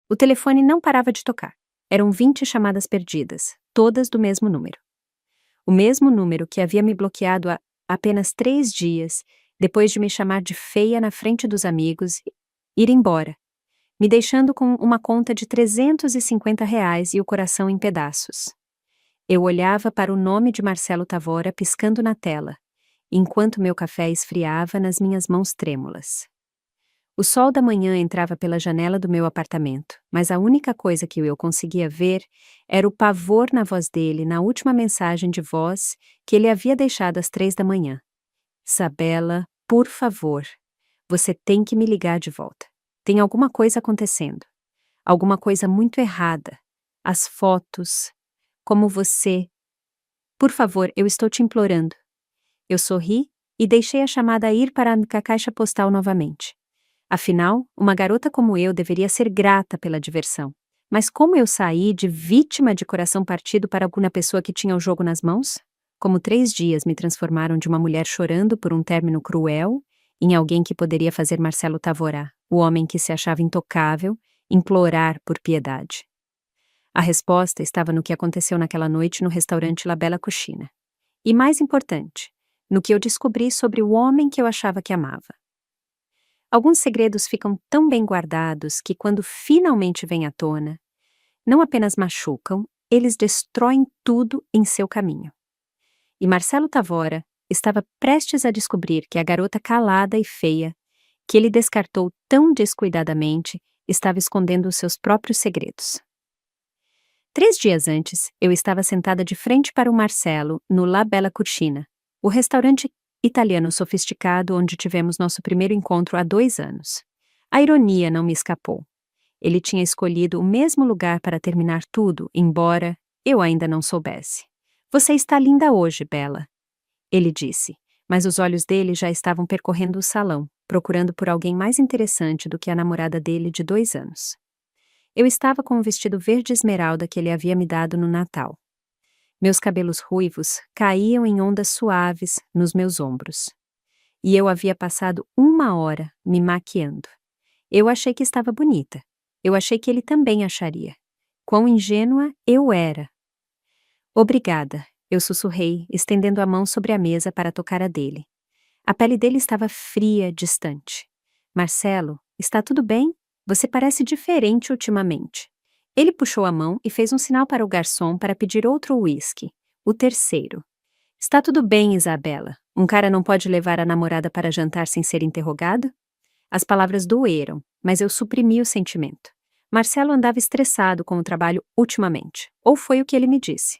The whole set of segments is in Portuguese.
O telefone não parava de tocar. Eram 20 chamadas perdidas, todas do mesmo número. O mesmo número que havia me bloqueado há apenas 3 dias, depois de me chamar de feia na frente dos amigos, ir embora, me deixando com uma conta de R$ 350 e o coração em pedaços. Eu olhava para o nome de Marcelo Tavora piscando na tela, enquanto meu café esfriava nas minhas mãos trêmulas. O sol da manhã entrava pela janela do meu apartamento, mas a única coisa que eu conseguia ver era o pavor na voz dele na última mensagem de voz que ele havia deixado às 3 da manhã. Isabela, por favor, você tem que me ligar de volta. Tem alguma coisa acontecendo. Alguma coisa muito errada. As fotos. Como você. Por favor, eu estou te implorando. Eu sorri e deixei a chamada ir para a caixa postal novamente. Afinal, uma garota como eu deveria ser grata pela diversão. Mas como eu saí de vítima de coração partido para alguma pessoa que tinha o jogo nas mãos? Como 3 dias me transformaram de uma mulher chorando por um término cruel em alguém que poderia fazer Marcelo Tavora, o homem que se achava intocável, implorar por piedade. A resposta estava no que aconteceu naquela noite no restaurante La Bella Cucina. E mais importante, no que eu descobri sobre o homem que eu achava que amava. Alguns segredos ficam tão bem guardados que, quando finalmente vêm à tona, não apenas machucam, eles destroem tudo em seu caminho. E Marcelo Tavora estava prestes a descobrir que a garota calada e feia, que ele descartou tão descuidadamente, estava escondendo os seus próprios segredos. 3 dias antes, eu estava sentada de frente para o Marcelo no La Bella Cucina, o restaurante italiano sofisticado onde tivemos nosso primeiro encontro há 2 anos. A ironia não me escapou. Ele tinha escolhido o mesmo lugar para terminar tudo, embora eu ainda não soubesse. Você está linda hoje, Bella, ele disse, mas os olhos dele já estavam percorrendo o salão, procurando por alguém mais interessante do que a namorada dele de 2 anos. Eu estava com um vestido verde esmeralda que ele havia me dado no Natal. Meus cabelos ruivos caíam em ondas suaves nos meus ombros. E eu havia passado 1 hora me maquiando. Eu achei que estava bonita. Eu achei que ele também acharia. Quão ingênua eu era. Obrigada, eu sussurrei, estendendo a mão sobre a mesa para tocar a dele. A pele dele estava fria, distante. Marcelo, está tudo bem? Você parece diferente ultimamente. Ele puxou a mão e fez um sinal para o garçom para pedir outro uísque, o terceiro. Está tudo bem, Isabela. Um cara não pode levar a namorada para jantar sem ser interrogado? As palavras doeram, mas eu suprimi o sentimento. Marcelo andava estressado com o trabalho ultimamente, ou foi o que ele me disse.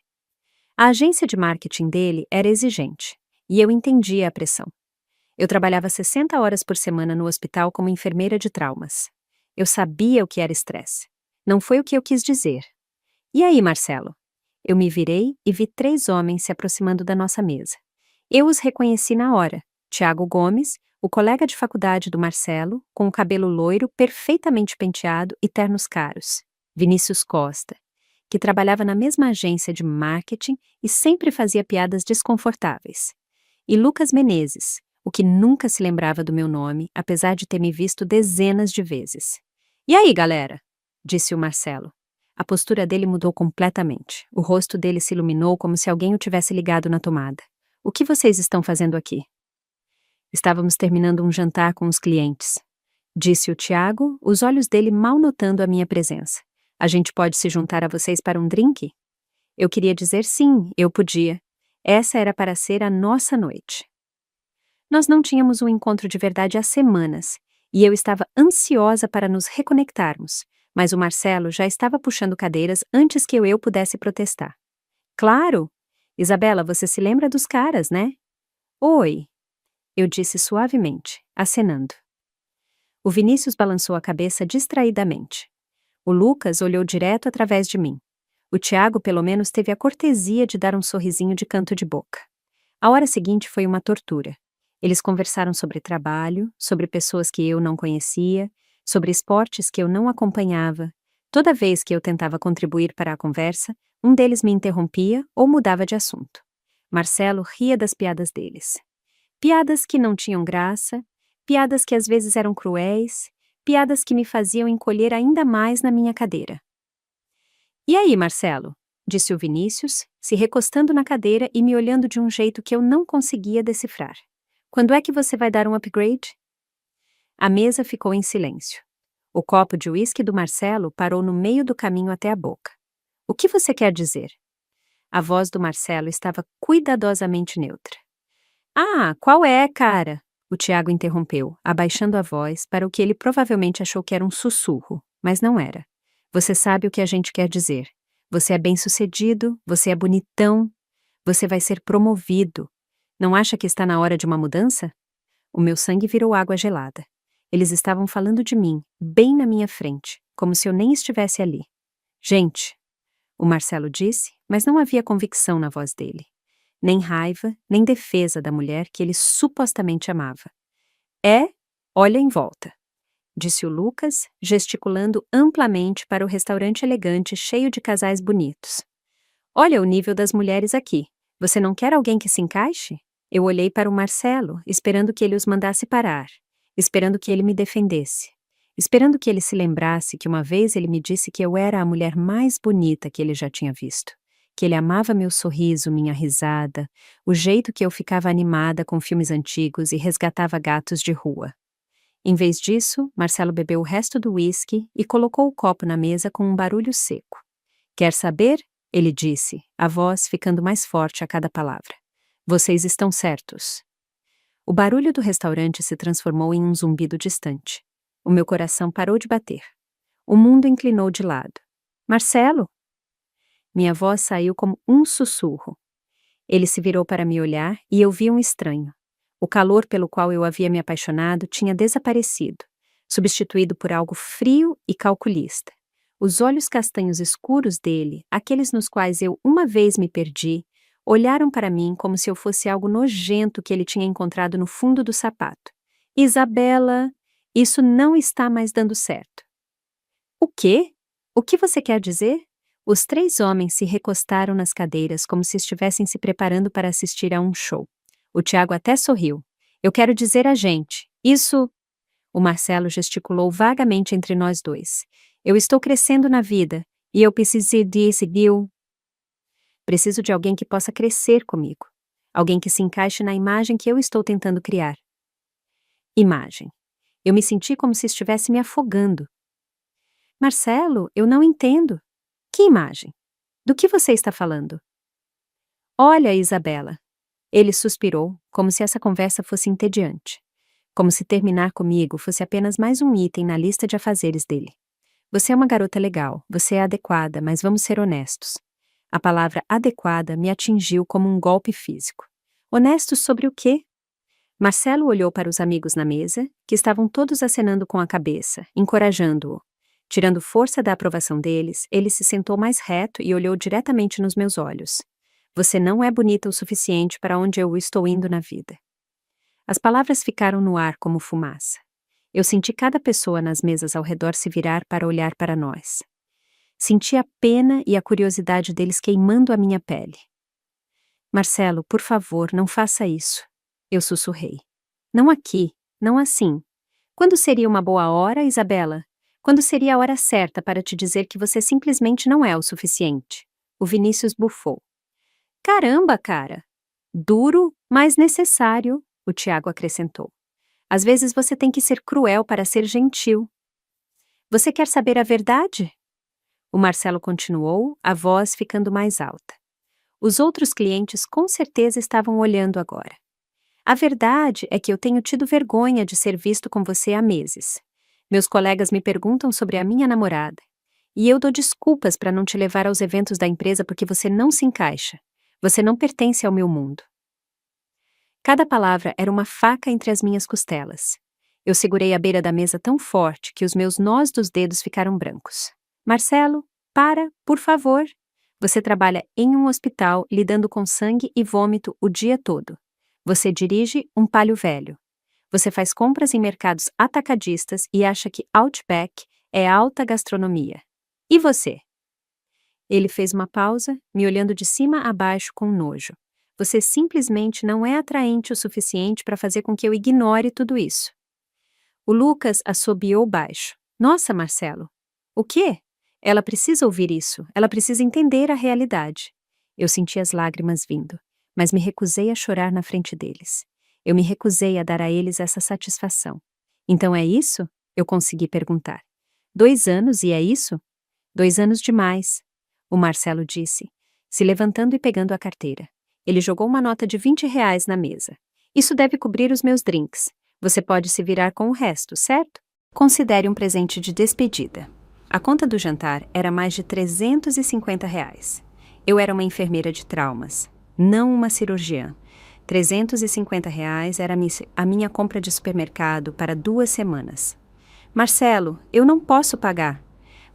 A agência de marketing dele era exigente, e eu entendia a pressão. Eu trabalhava 60 horas por semana no hospital como enfermeira de traumas. Eu sabia o que era estresse. Não foi o que eu quis dizer. E aí, Marcelo? Eu me virei e vi 3 homens se aproximando da nossa mesa. Eu os reconheci na hora. Tiago Gomes, o colega de faculdade do Marcelo, com o cabelo loiro perfeitamente penteado e ternos caros. Vinícius Costa, que trabalhava na mesma agência de marketing e sempre fazia piadas desconfortáveis. E Lucas Menezes, o que nunca se lembrava do meu nome, apesar de ter me visto dezenas de vezes. E aí, galera? Disse o Marcelo. A postura dele mudou completamente. O rosto dele se iluminou como se alguém o tivesse ligado na tomada. O que vocês estão fazendo aqui? Estávamos terminando um jantar com os clientes. Disse o Tiago, os olhos dele mal notando a minha presença. A gente pode se juntar a vocês para um drink? Eu queria dizer sim, eu podia. Essa era para ser a nossa noite. Nós não tínhamos um encontro de verdade há semanas, e eu estava ansiosa para nos reconectarmos, mas o Marcelo já estava puxando cadeiras antes que eu pudesse protestar. Claro! Isabela, você se lembra dos caras, né? Oi! Eu disse suavemente, acenando. O Vinícius balançou a cabeça distraidamente. O Lucas olhou direto através de mim. O Tiago, pelo menos, teve a cortesia de dar um sorrisinho de canto de boca. A hora seguinte foi uma tortura. Eles conversaram sobre trabalho, sobre pessoas que eu não conhecia, sobre esportes que eu não acompanhava. Toda vez que eu tentava contribuir para a conversa, um deles me interrompia ou mudava de assunto. Marcelo ria das piadas deles. Piadas que não tinham graça, piadas que às vezes eram cruéis, piadas que me faziam encolher ainda mais na minha cadeira. E aí, Marcelo? Disse o Vinícius, se recostando na cadeira e me olhando de um jeito que eu não conseguia decifrar. Quando é que você vai dar um upgrade? A mesa ficou em silêncio. O copo de uísque do Marcelo parou no meio do caminho até a boca. O que você quer dizer? A voz do Marcelo estava cuidadosamente neutra. Ah, qual é, cara? O Tiago interrompeu, abaixando a voz para o que ele provavelmente achou que era um sussurro, mas não era. Você sabe o que a gente quer dizer. Você é bem-sucedido, você é bonitão, você vai ser promovido. Não acha que está na hora de uma mudança? O meu sangue virou água gelada. Eles estavam falando de mim, bem na minha frente, como se eu nem estivesse ali. Gente, o Marcelo disse, mas não havia convicção na voz dele. Nem raiva, nem defesa da mulher que ele supostamente amava. Olha em volta, disse o Lucas, gesticulando amplamente para o restaurante elegante cheio de casais bonitos. Olha o nível das mulheres aqui. Você não quer alguém que se encaixe? Eu olhei para o Marcelo, esperando que ele os mandasse parar, esperando que ele me defendesse, esperando que ele se lembrasse que uma vez ele me disse que eu era a mulher mais bonita que ele já tinha visto, que ele amava meu sorriso, minha risada, o jeito que eu ficava animada com filmes antigos e resgatava gatos de rua. Em vez disso, Marcelo bebeu o resto do uísque e colocou o copo na mesa com um barulho seco. Quer saber? Ele disse, a voz ficando mais forte a cada palavra. Vocês estão certos. O barulho do restaurante se transformou em um zumbido distante. O meu coração parou de bater. O mundo inclinou de lado. Marcelo? Minha voz saiu como um sussurro. Ele se virou para me olhar e eu vi um estranho. O calor pelo qual eu havia me apaixonado tinha desaparecido, substituído por algo frio e calculista. Os olhos castanhos escuros dele, aqueles nos quais eu uma vez me perdi, olharam para mim como se eu fosse algo nojento que ele tinha encontrado no fundo do sapato. Isabela, isso não está mais dando certo. O quê? O que você quer dizer? Os 3 homens se recostaram nas cadeiras como se estivessem se preparando para assistir a um show. O Tiago até sorriu. Eu quero dizer a gente, isso... O Marcelo gesticulou vagamente entre nós dois. Eu estou crescendo na vida, e eu preciso de seguir. Preciso de alguém que possa crescer comigo. Alguém que se encaixe na imagem que eu estou tentando criar. Imagem. Eu me senti como se estivesse me afogando. Marcelo, eu não entendo. Que imagem? Do que você está falando? Olha, Isabela. Ele suspirou, como se essa conversa fosse entediante. Como se terminar comigo fosse apenas mais um item na lista de afazeres dele. Você é uma garota legal, você é adequada, mas vamos ser honestos. A palavra adequada me atingiu como um golpe físico. Honestos sobre o quê? Marcelo olhou para os amigos na mesa, que estavam todos acenando com a cabeça, encorajando-o. Tirando força da aprovação deles, ele se sentou mais reto e olhou diretamente nos meus olhos. Você não é bonita o suficiente para onde eu estou indo na vida. As palavras ficaram no ar como fumaça. Eu senti cada pessoa nas mesas ao redor se virar para olhar para nós. Senti a pena e a curiosidade deles queimando a minha pele. Marcelo, por favor, não faça isso. Eu sussurrei. Não aqui, não assim. Quando seria uma boa hora, Isabela? Quando seria a hora certa para te dizer que você simplesmente não é o suficiente? O Vinícius bufou. Caramba, cara! Duro, mas necessário, o Tiago acrescentou. Às vezes você tem que ser cruel para ser gentil. Você quer saber a verdade? O Marcelo continuou, a voz ficando mais alta. Os outros clientes com certeza estavam olhando agora. A verdade é que eu tenho tido vergonha de ser visto com você há meses. Meus colegas me perguntam sobre a minha namorada. E eu dou desculpas para não te levar aos eventos da empresa porque você não se encaixa. Você não pertence ao meu mundo. Cada palavra era uma faca entre as minhas costelas. Eu segurei a beira da mesa tão forte que os meus nós dos dedos ficaram brancos. Marcelo, para, por favor. Você trabalha em um hospital lidando com sangue e vômito o dia todo. Você dirige um palio velho. Você faz compras em mercados atacadistas e acha que Outback é alta gastronomia. E você? Ele fez uma pausa, me olhando de cima a baixo com nojo. Você simplesmente não é atraente o suficiente para fazer com que eu ignore tudo isso. O Lucas assobiou baixo. Nossa, Marcelo. O quê? Ela precisa ouvir isso. Ela precisa entender a realidade. Eu senti as lágrimas vindo, mas me recusei a chorar na frente deles. Eu me recusei a dar a eles essa satisfação. Então é isso? Eu consegui perguntar. 2 anos e é isso? 2 anos demais, o Marcelo disse, se levantando e pegando a carteira. Ele jogou uma nota de R$ 20 na mesa. Isso deve cobrir os meus drinks. Você pode se virar com o resto, certo? Considere um presente de despedida. A conta do jantar era mais de R$ 350. Eu era uma enfermeira de traumas, não uma cirurgiã. R$ 350 era a minha compra de supermercado para 2 semanas. Marcelo, eu não posso pagar.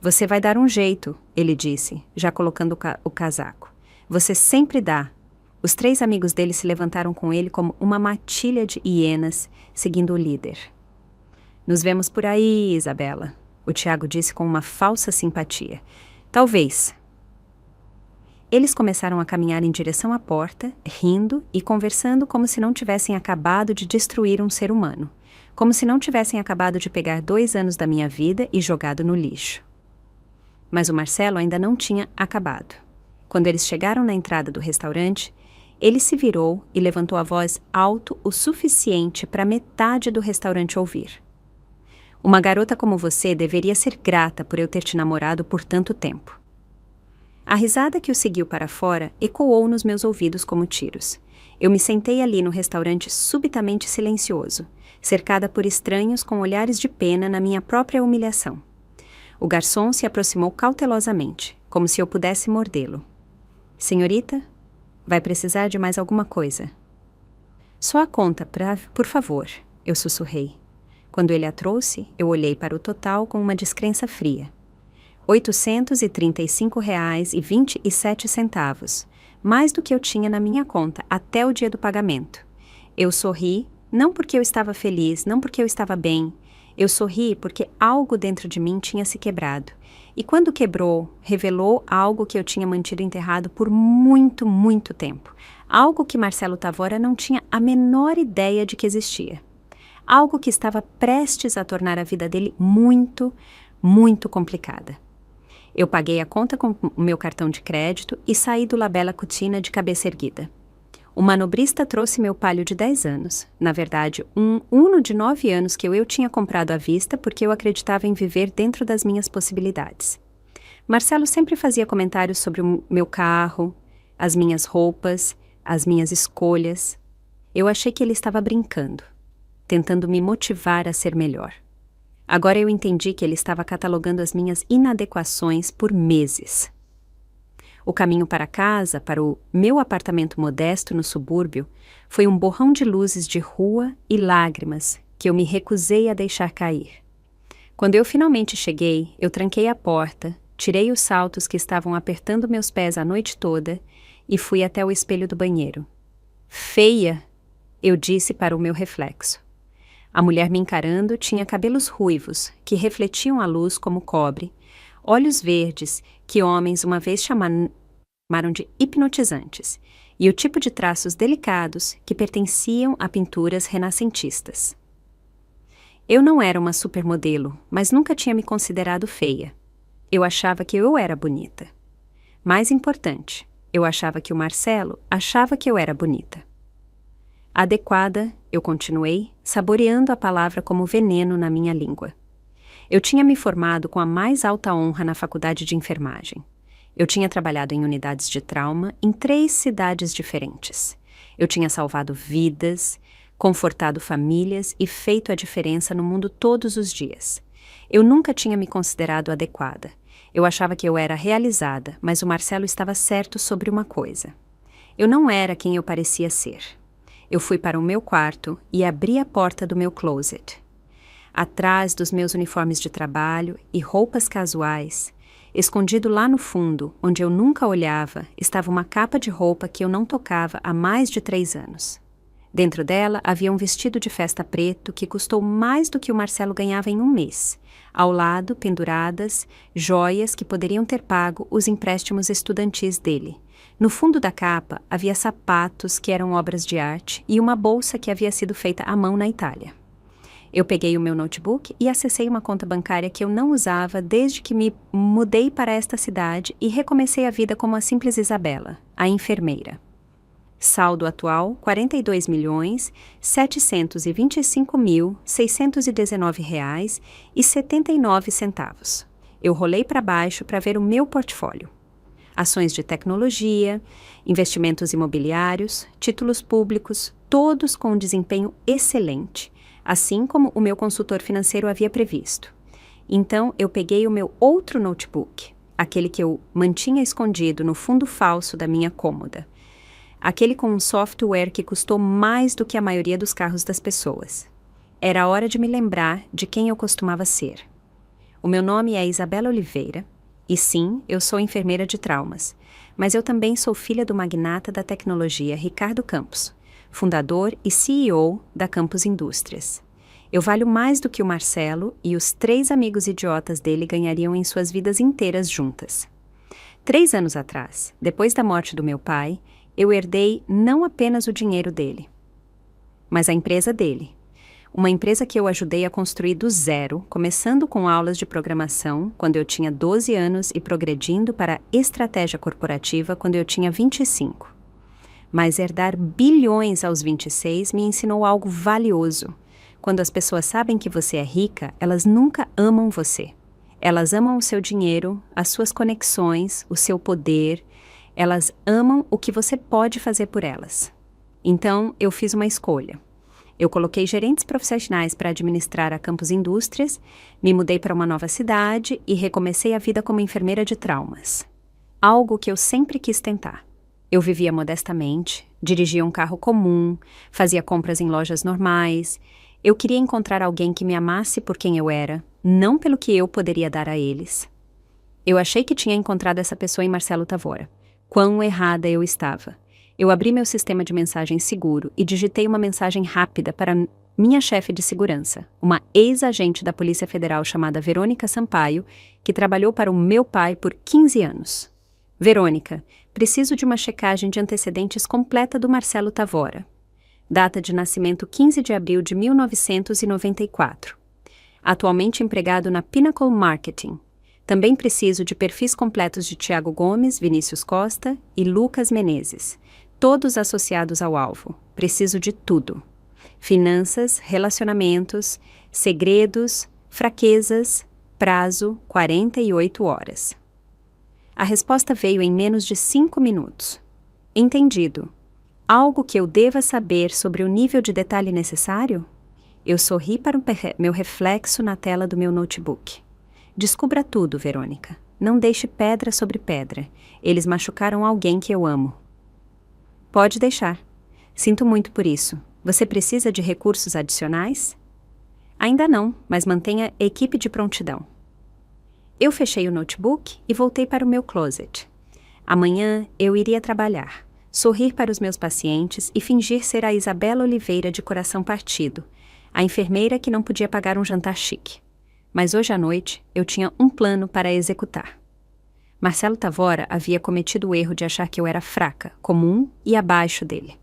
Você vai dar um jeito, ele disse, já colocando o casaco. Você sempre dá. Os 3 amigos dele se levantaram com ele como uma matilha de hienas, seguindo o líder. Nos vemos por aí, Isabela, o Tiago disse com uma falsa simpatia. Talvez. Eles começaram a caminhar em direção à porta, rindo e conversando como se não tivessem acabado de destruir um ser humano, como se não tivessem acabado de pegar 2 anos da minha vida e jogado no lixo. Mas o Marcelo ainda não tinha acabado. Quando eles chegaram na entrada do restaurante, ele se virou e levantou a voz alto o suficiente para metade do restaurante ouvir. Uma garota como você deveria ser grata por eu ter te namorado por tanto tempo. A risada que o seguiu para fora ecoou nos meus ouvidos como tiros. Eu me sentei ali no restaurante subitamente silencioso, cercada por estranhos com olhares de pena na minha própria humilhação. O garçom se aproximou cautelosamente, como se eu pudesse mordê-lo. Senhorita, vai precisar de mais alguma coisa? Só a conta, por favor, eu sussurrei. Quando ele a trouxe, eu olhei para o total com uma descrença fria. R$ 835,27, mais do que eu tinha na minha conta até o dia do pagamento. Eu sorri, não porque eu estava feliz, não porque eu estava bem. Eu sorri porque algo dentro de mim tinha se quebrado. E quando quebrou, revelou algo que eu tinha mantido enterrado por muito, muito tempo. Algo que Marcelo Tavora não tinha a menor ideia de que existia. Algo que estava prestes a tornar a vida dele muito, muito complicada. Eu paguei a conta com o meu cartão de crédito e saí do La Bella Cucina de cabeça erguida. O manobrista trouxe meu Palio de 10 anos, na verdade, um Uno de 9 anos que eu tinha comprado à vista porque eu acreditava em viver dentro das minhas possibilidades. Marcelo sempre fazia comentários sobre o meu carro, as minhas roupas, as minhas escolhas. Eu achei que ele estava brincando, tentando me motivar a ser melhor. Agora eu entendi que ele estava catalogando as minhas inadequações por meses. O caminho para casa, para o meu apartamento modesto no subúrbio, foi um borrão de luzes de rua e lágrimas que eu me recusei a deixar cair. Quando eu finalmente cheguei, eu tranquei a porta, tirei os saltos que estavam apertando meus pés a noite toda e fui até o espelho do banheiro. Feia, eu disse para o meu reflexo. A mulher me encarando tinha cabelos ruivos, que refletiam a luz como cobre, olhos verdes, que homens uma vez chamaram de hipnotizantes, e o tipo de traços delicados que pertenciam a pinturas renascentistas. Eu não era uma supermodelo, mas nunca tinha me considerado feia. Eu achava que eu era bonita. Mais importante, eu achava que o Marcelo achava que eu era bonita. Adequada, eu continuei, saboreando a palavra como veneno na minha língua. Eu tinha me formado com a mais alta honra na faculdade de enfermagem. Eu tinha trabalhado em unidades de trauma em 3 cidades diferentes. Eu tinha salvado vidas, confortado famílias e feito a diferença no mundo todos os dias. Eu nunca tinha me considerado adequada. Eu achava que eu era realizada, mas o Marcelo estava certo sobre uma coisa. Eu não era quem eu parecia ser. Eu fui para o meu quarto e abri a porta do meu closet. Atrás dos meus uniformes de trabalho e roupas casuais, escondido lá no fundo, onde eu nunca olhava, estava uma capa de roupa que eu não tocava há mais de 3 anos. Dentro dela havia um vestido de festa preto que custou mais do que o Marcelo ganhava em um mês. Ao lado, penduradas, joias que poderiam ter pago os empréstimos estudantis dele. No fundo da capa havia sapatos que eram obras de arte e uma bolsa que havia sido feita à mão na Itália. Eu peguei o meu notebook e acessei uma conta bancária que eu não usava desde que me mudei para esta cidade e recomecei a vida como a simples Isabela, a enfermeira. Saldo atual, R$ 42.725.619,79. Eu rolei para baixo para ver o meu portfólio. Ações de tecnologia, investimentos imobiliários, títulos públicos, todos com um desempenho excelente, assim como o meu consultor financeiro havia previsto. Então, eu peguei o meu outro notebook, aquele que eu mantinha escondido no fundo falso da minha cômoda. Aquele com um software que custou mais do que a maioria dos carros das pessoas. Era hora de me lembrar de quem eu costumava ser. O meu nome é Isabela Oliveira, e sim, eu sou enfermeira de traumas, mas eu também sou filha do magnata da tecnologia Ricardo Campos, fundador e CEO da Campos Indústrias. Eu valho mais do que o Marcelo e os 3 amigos idiotas dele ganhariam em suas vidas inteiras juntas. 3 anos atrás, depois da morte do meu pai, eu herdei não apenas o dinheiro dele, mas a empresa dele. Uma empresa que eu ajudei a construir do zero, começando com aulas de programação quando eu tinha 12 anos e progredindo para estratégia corporativa quando eu tinha 25. Mas herdar bilhões aos 26 me ensinou algo valioso. Quando as pessoas sabem que você é rica, elas nunca amam você. Elas amam o seu dinheiro, as suas conexões, o seu poder. Elas amam o que você pode fazer por elas. Então, eu fiz uma escolha. Eu coloquei gerentes profissionais para administrar a Campos Indústrias, me mudei para uma nova cidade e recomecei a vida como enfermeira de traumas. Algo que eu sempre quis tentar. Eu vivia modestamente, dirigia um carro comum, fazia compras em lojas normais. Eu queria encontrar alguém que me amasse por quem eu era, não pelo que eu poderia dar a eles. Eu achei que tinha encontrado essa pessoa em Marcelo Tavora. Quão errada eu estava. Eu abri meu sistema de mensagem seguro e digitei uma mensagem rápida para minha chefe de segurança, uma ex-agente da Polícia Federal chamada Verônica Sampaio, que trabalhou para o meu pai por 15 anos. Verônica, preciso de uma checagem de antecedentes completa do Marcelo Tavora. Data de nascimento 15 de abril de 1994. Atualmente empregado na Pinnacle Marketing. Também preciso de perfis completos de Tiago Gomes, Vinícius Costa e Lucas Menezes, todos associados ao alvo. Preciso de tudo. Finanças, relacionamentos, segredos, fraquezas, prazo 48 horas. A resposta veio em menos de 5 minutos. Entendido. Algo que eu deva saber sobre o nível de detalhe necessário? Eu sorri para o meu reflexo na tela do meu notebook. Descubra tudo, Verônica. Não deixe pedra sobre pedra. Eles machucaram alguém que eu amo. Pode deixar. Sinto muito por isso. Você precisa de recursos adicionais? Ainda não, mas mantenha a equipe de prontidão. Eu fechei o notebook e voltei para o meu closet. Amanhã eu iria trabalhar, sorrir para os meus pacientes e fingir ser a Isabela Oliveira de coração partido, a enfermeira que não podia pagar um jantar chique. Mas hoje à noite eu tinha um plano para executar. Marcelo Tavora havia cometido o erro de achar que eu era fraca, comum e abaixo dele.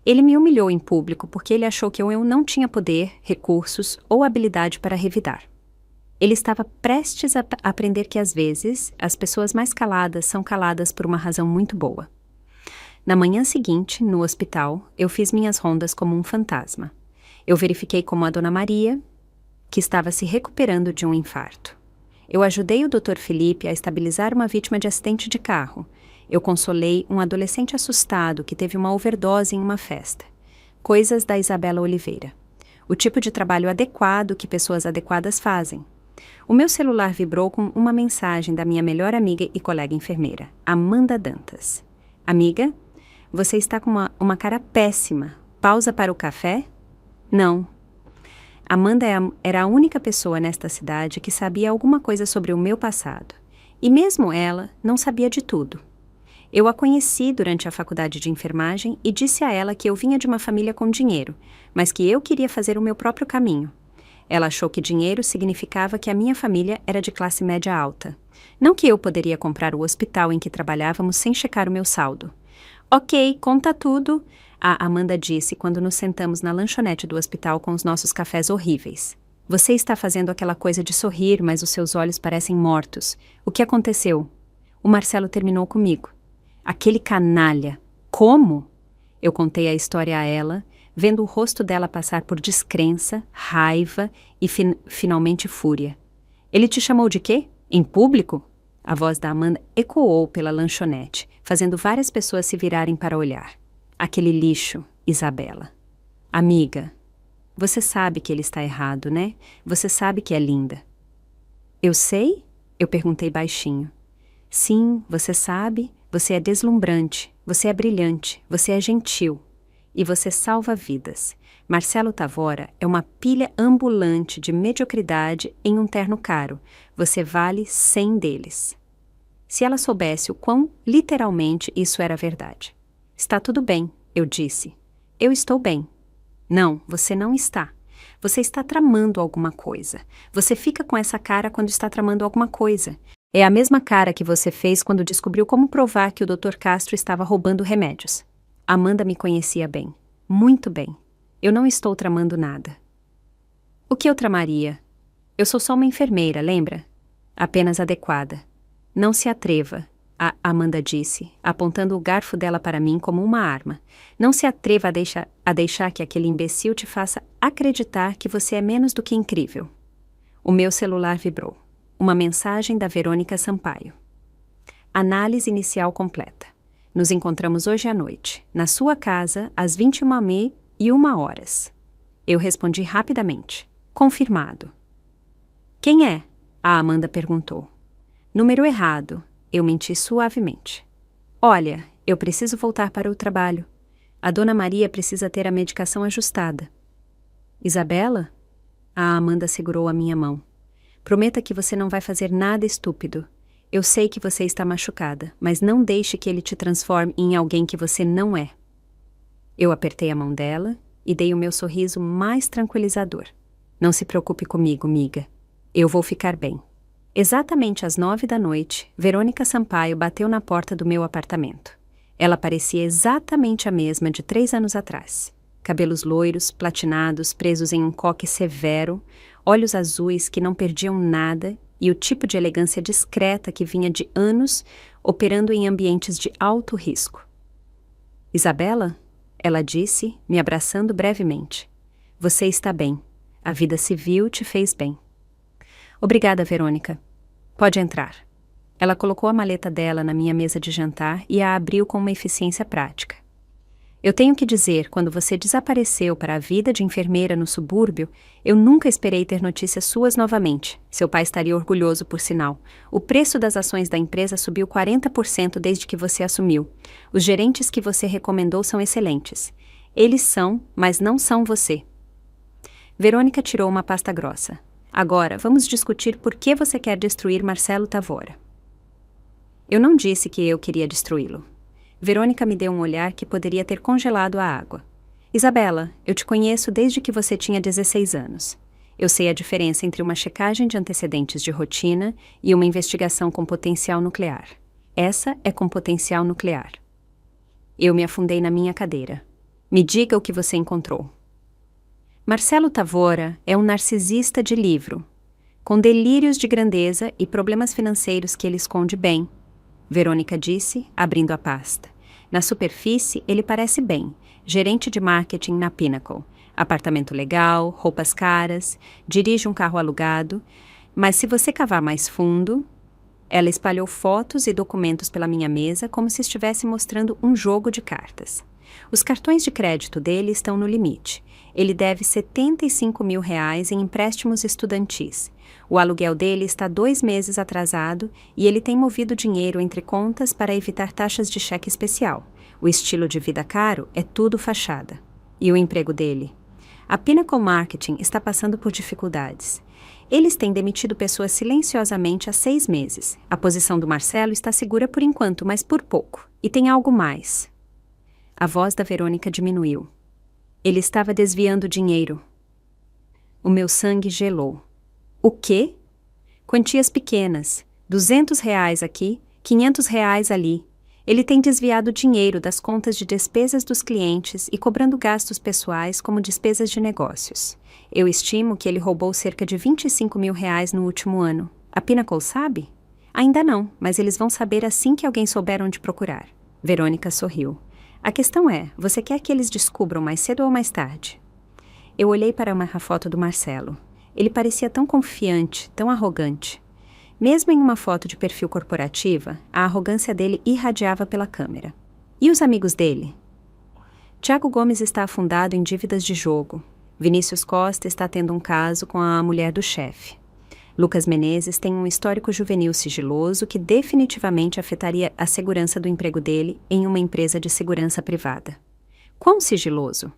Ele me humilhou em público porque ele achou que eu não tinha poder, recursos ou habilidade para revidar. Ele estava prestes a aprender que às vezes as pessoas mais caladas são caladas por uma razão muito boa. Na manhã seguinte, no hospital, eu fiz minhas rondas como um fantasma. Eu verifiquei como a Dona Maria, que estava se recuperando de um infarto. Eu ajudei o Dr. Felipe a estabilizar uma vítima de acidente de carro. Eu consolei um adolescente assustado que teve uma overdose em uma festa. Coisas da Isabela Oliveira. O tipo de trabalho adequado que pessoas adequadas fazem. O meu celular vibrou com uma mensagem da minha melhor amiga e colega enfermeira, Amanda Dantas. Amiga, você está com uma cara péssima. Pausa para o café? Não. Amanda era a única pessoa nesta cidade que sabia alguma coisa sobre o meu passado. E mesmo ela não sabia de tudo. Eu a conheci durante a faculdade de enfermagem e disse a ela que eu vinha de uma família com dinheiro, mas que eu queria fazer o meu próprio caminho. Ela achou que dinheiro significava que a minha família era de classe média alta. Não que eu poderia comprar o hospital em que trabalhávamos sem checar o meu saldo. Ok, conta tudo. A Amanda disse quando nos sentamos na lanchonete do hospital com os nossos cafés horríveis. Você está fazendo aquela coisa de sorrir, mas os seus olhos parecem mortos. O que aconteceu? O Marcelo terminou comigo. Aquele canalha. Como? Eu contei a história a ela, vendo o rosto dela passar por descrença, raiva e finalmente fúria. Ele te chamou de quê? Em público? A voz da Amanda ecoou pela lanchonete, fazendo várias pessoas se virarem para olhar. Aquele lixo, Isabela. Amiga, você sabe que ele está errado, né? Você sabe que é linda. Eu sei? Eu perguntei baixinho. Sim, você sabe, você é deslumbrante, você é brilhante, você é gentil. E você salva vidas. Marcelo Tavora é uma pilha ambulante de mediocridade em um terno caro. Você vale 100 deles. Se ela soubesse o quão literalmente isso era verdade. Está tudo bem, eu disse. Eu estou bem. Não, você não está. Você está tramando alguma coisa. Você fica com essa cara quando está tramando alguma coisa. É a mesma cara que você fez quando descobriu como provar que o Dr. Castro estava roubando remédios. Amanda me conhecia bem. Muito bem. Eu não estou tramando nada. O que eu tramaria? Eu sou só uma enfermeira, lembra? Apenas adequada. Não se atreva, a Amanda disse, apontando o garfo dela para mim como uma arma. Não se atreva a deixar que aquele imbecil te faça acreditar que você é menos do que incrível. O meu celular vibrou. Uma mensagem da Verônica Sampaio. Análise inicial completa. Nos encontramos hoje à noite, na sua casa, às 21h01. Eu respondi rapidamente. Confirmado. Quem é? A Amanda perguntou. Número errado. Eu menti suavemente. Olha, eu preciso voltar para o trabalho. A Dona Maria precisa ter a medicação ajustada. Isabela? A Amanda segurou a minha mão. Prometa que você não vai fazer nada estúpido. Eu sei que você está machucada, mas não deixe que ele te transforme em alguém que você não é. Eu apertei a mão dela e dei o meu sorriso mais tranquilizador. Não se preocupe comigo, miga. Eu vou ficar bem. Exatamente às 21h, Verônica Sampaio bateu na porta do meu apartamento. Ela parecia exatamente a mesma de 3 anos atrás. Cabelos loiros, platinados, presos em um coque severo, olhos azuis que não perdiam nada e o tipo de elegância discreta que vinha de anos operando em ambientes de alto risco. Isabela? Ela disse, me abraçando brevemente. Você está bem. A vida civil te fez bem. Obrigada, Verônica. Pode entrar. Ela colocou a maleta dela na minha mesa de jantar e a abriu com uma eficiência prática. Eu tenho que dizer, quando você desapareceu para a vida de enfermeira no subúrbio, eu nunca esperei ter notícias suas novamente. Seu pai estaria orgulhoso, por sinal. O preço das ações da empresa subiu 40% desde que você assumiu. Os gerentes que você recomendou são excelentes. Eles são, mas não são você. Verônica tirou uma pasta grossa. Agora, vamos discutir por que você quer destruir Marcelo Tavora. Eu não disse que eu queria destruí-lo. Verônica me deu um olhar que poderia ter congelado a água. Isabela, eu te conheço desde que você tinha 16 anos. Eu sei a diferença entre uma checagem de antecedentes de rotina e uma investigação com potencial nuclear. Essa é com potencial nuclear. Eu me afundei na minha cadeira. Me diga o que você encontrou. Marcelo Tavora é um narcisista de livro, com delírios de grandeza e problemas financeiros que ele esconde bem. Verônica disse, abrindo a pasta. Na superfície, ele parece bem, gerente de marketing na Pinnacle. Apartamento legal, roupas caras, dirige um carro alugado. Mas se você cavar mais fundo... Ela espalhou fotos e documentos pela minha mesa como se estivesse mostrando um jogo de cartas. Os cartões de crédito dele estão no limite. Ele deve R$75 mil em empréstimos estudantis. O aluguel dele está 2 meses atrasado e ele tem movido dinheiro entre contas para evitar taxas de cheque especial. O estilo de vida caro é tudo fachada. E o emprego dele? A Pinnacle Marketing está passando por dificuldades. Eles têm demitido pessoas silenciosamente há 6 meses. A posição do Marcelo está segura por enquanto, mas por pouco. E tem algo mais. A voz da Verônica diminuiu. Ele estava desviando dinheiro. O meu sangue gelou. O quê? Quantias pequenas. R$200 aqui, R$500 ali. Ele tem desviado dinheiro das contas de despesas dos clientes e cobrando gastos pessoais como despesas de negócios. Eu estimo que ele roubou cerca de R$ 25 mil no último ano. A Pinnacle sabe? Ainda não, mas eles vão saber assim que alguém souber onde procurar. Verônica sorriu. A questão é, você quer que eles descubram mais cedo ou mais tarde? Eu olhei para uma foto do Marcelo. Ele parecia tão confiante, tão arrogante. Mesmo em uma foto de perfil corporativa, a arrogância dele irradiava pela câmera. E os amigos dele? Thiago Gomes está afundado em dívidas de jogo. Vinícius Costa está tendo um caso com a mulher do chefe. Lucas Menezes tem um histórico juvenil sigiloso que definitivamente afetaria a segurança do emprego dele em uma empresa de segurança privada. Quão sigiloso?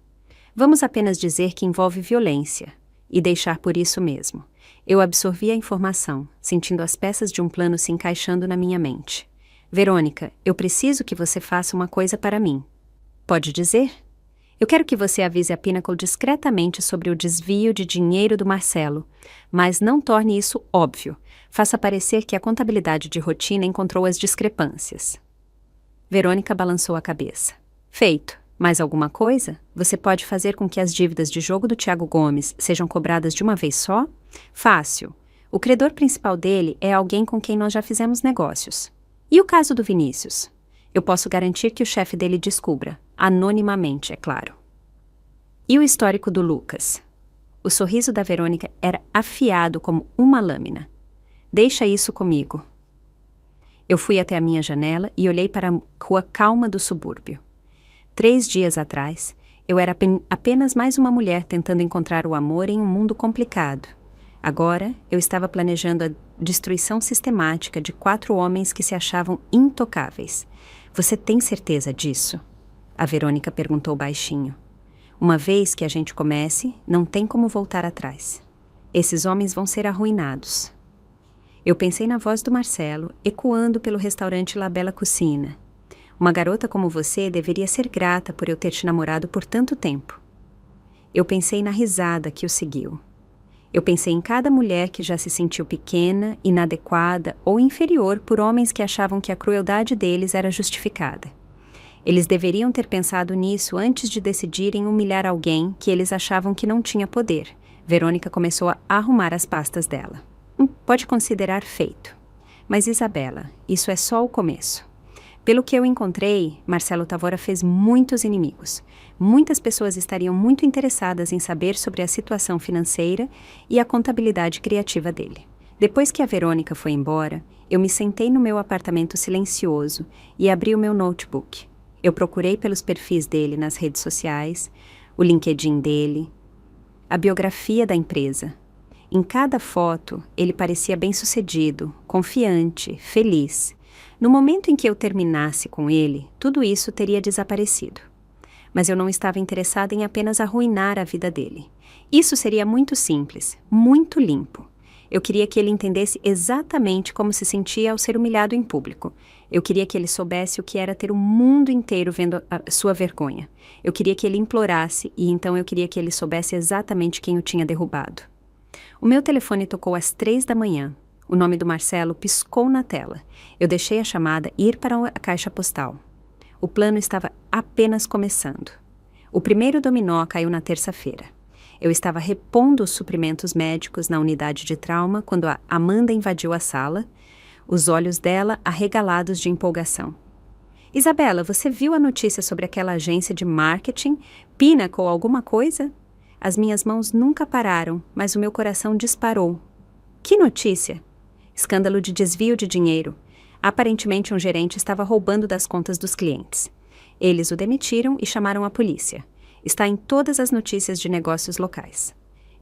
Vamos apenas dizer que envolve violência, e deixar por isso mesmo. Eu absorvi a informação, sentindo as peças de um plano se encaixando na minha mente. Verônica, eu preciso que você faça uma coisa para mim. Pode dizer? Eu quero que você avise a Pinnacle discretamente sobre o desvio de dinheiro do Marcelo, mas não torne isso óbvio. Faça parecer que a contabilidade de rotina encontrou as discrepâncias. Verônica balançou a cabeça. Feito. Mais alguma coisa? Você pode fazer com que as dívidas de jogo do Thiago Gomes sejam cobradas de uma vez só? Fácil. O credor principal dele é alguém com quem nós já fizemos negócios. E o caso do Vinícius? Eu posso garantir que o chefe dele descubra. Anonimamente, é claro. E o histórico do Lucas? O sorriso da Verônica era afiado como uma lâmina. Deixa isso comigo. Eu fui até a minha janela e olhei para a rua calma do subúrbio. 3 dias atrás, eu era apenas mais uma mulher tentando encontrar o amor em um mundo complicado. Agora, eu estava planejando a destruição sistemática de 4 homens que se achavam intocáveis. Você tem certeza disso? A Verônica perguntou baixinho. Uma vez que a gente comece, não tem como voltar atrás. Esses homens vão ser arruinados. Eu pensei na voz do Marcelo, ecoando pelo restaurante La Bella Cucina. Uma garota como você deveria ser grata por eu ter te namorado por tanto tempo. Eu pensei na risada que o seguiu. Eu pensei em cada mulher que já se sentiu pequena, inadequada ou inferior por homens que achavam que a crueldade deles era justificada. Eles deveriam ter pensado nisso antes de decidirem humilhar alguém que eles achavam que não tinha poder. Verônica começou a arrumar as pastas dela. Pode considerar feito. Mas Isabela, isso é só o começo. Pelo que eu encontrei, Marcelo Tavora fez muitos inimigos. Muitas pessoas estariam muito interessadas em saber sobre a situação financeira e a contabilidade criativa dele. Depois que a Verônica foi embora, eu me sentei no meu apartamento silencioso e abri o meu notebook. Eu procurei pelos perfis dele nas redes sociais, o LinkedIn dele, a biografia da empresa. Em cada foto, ele parecia bem-sucedido, confiante, feliz. No momento em que eu terminasse com ele, tudo isso teria desaparecido. Mas eu não estava interessada em apenas arruinar a vida dele. Isso seria muito simples, muito limpo. Eu queria que ele entendesse exatamente como se sentia ao ser humilhado em público. Eu queria que ele soubesse o que era ter o mundo inteiro vendo a sua vergonha. Eu queria que ele implorasse e então eu queria que ele soubesse exatamente quem o tinha derrubado. O meu telefone tocou às 3 da manhã. O nome do Marcelo piscou na tela. Eu deixei a chamada ir para a caixa postal. O plano estava apenas começando. O primeiro dominó caiu na terça-feira. Eu estava repondo os suprimentos médicos na unidade de trauma quando a Amanda invadiu a sala, os olhos dela arregalados de empolgação. Isabela, você viu a notícia sobre aquela agência de marketing, Pinnacle alguma coisa? As minhas mãos nunca pararam, mas o meu coração disparou. Que notícia? Escândalo de desvio de dinheiro. Aparentemente um gerente estava roubando das contas dos clientes. Eles o demitiram e chamaram a polícia. Está em todas as notícias de negócios locais.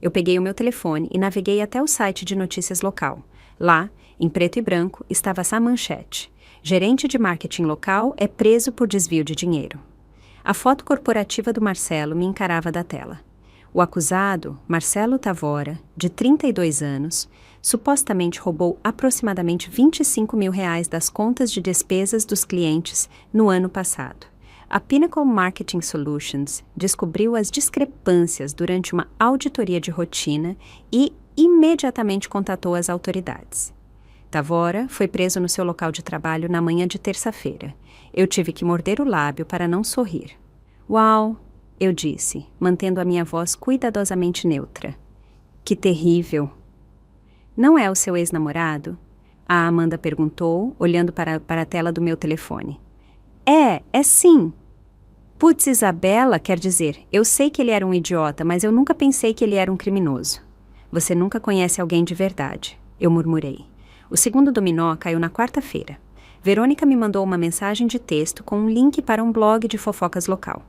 Eu peguei o meu telefone e naveguei até o site de notícias local. Lá, em preto e branco, estava essa manchete. Gerente de marketing local é preso por desvio de dinheiro. A foto corporativa do Marcelo me encarava da tela. O acusado, Marcelo Tavora, de 32 anos, supostamente roubou aproximadamente R$ 25 mil das contas de despesas dos clientes no ano passado. A Pinnacle Marketing Solutions descobriu as discrepâncias durante uma auditoria de rotina e imediatamente contatou as autoridades. Tavora foi preso no seu local de trabalho na manhã de terça-feira. Eu tive que morder o lábio para não sorrir. Uau, eu disse, mantendo a minha voz cuidadosamente neutra. Que terrível. Não é o seu ex-namorado? A Amanda perguntou, olhando para a tela do meu telefone. É sim. Putz, Isabela, quer dizer, eu sei que ele era um idiota, mas eu nunca pensei que ele era um criminoso. Você nunca conhece alguém de verdade, eu murmurei. O segundo dominó caiu na quarta-feira. Verônica me mandou uma mensagem de texto com um link para um blog de fofocas local.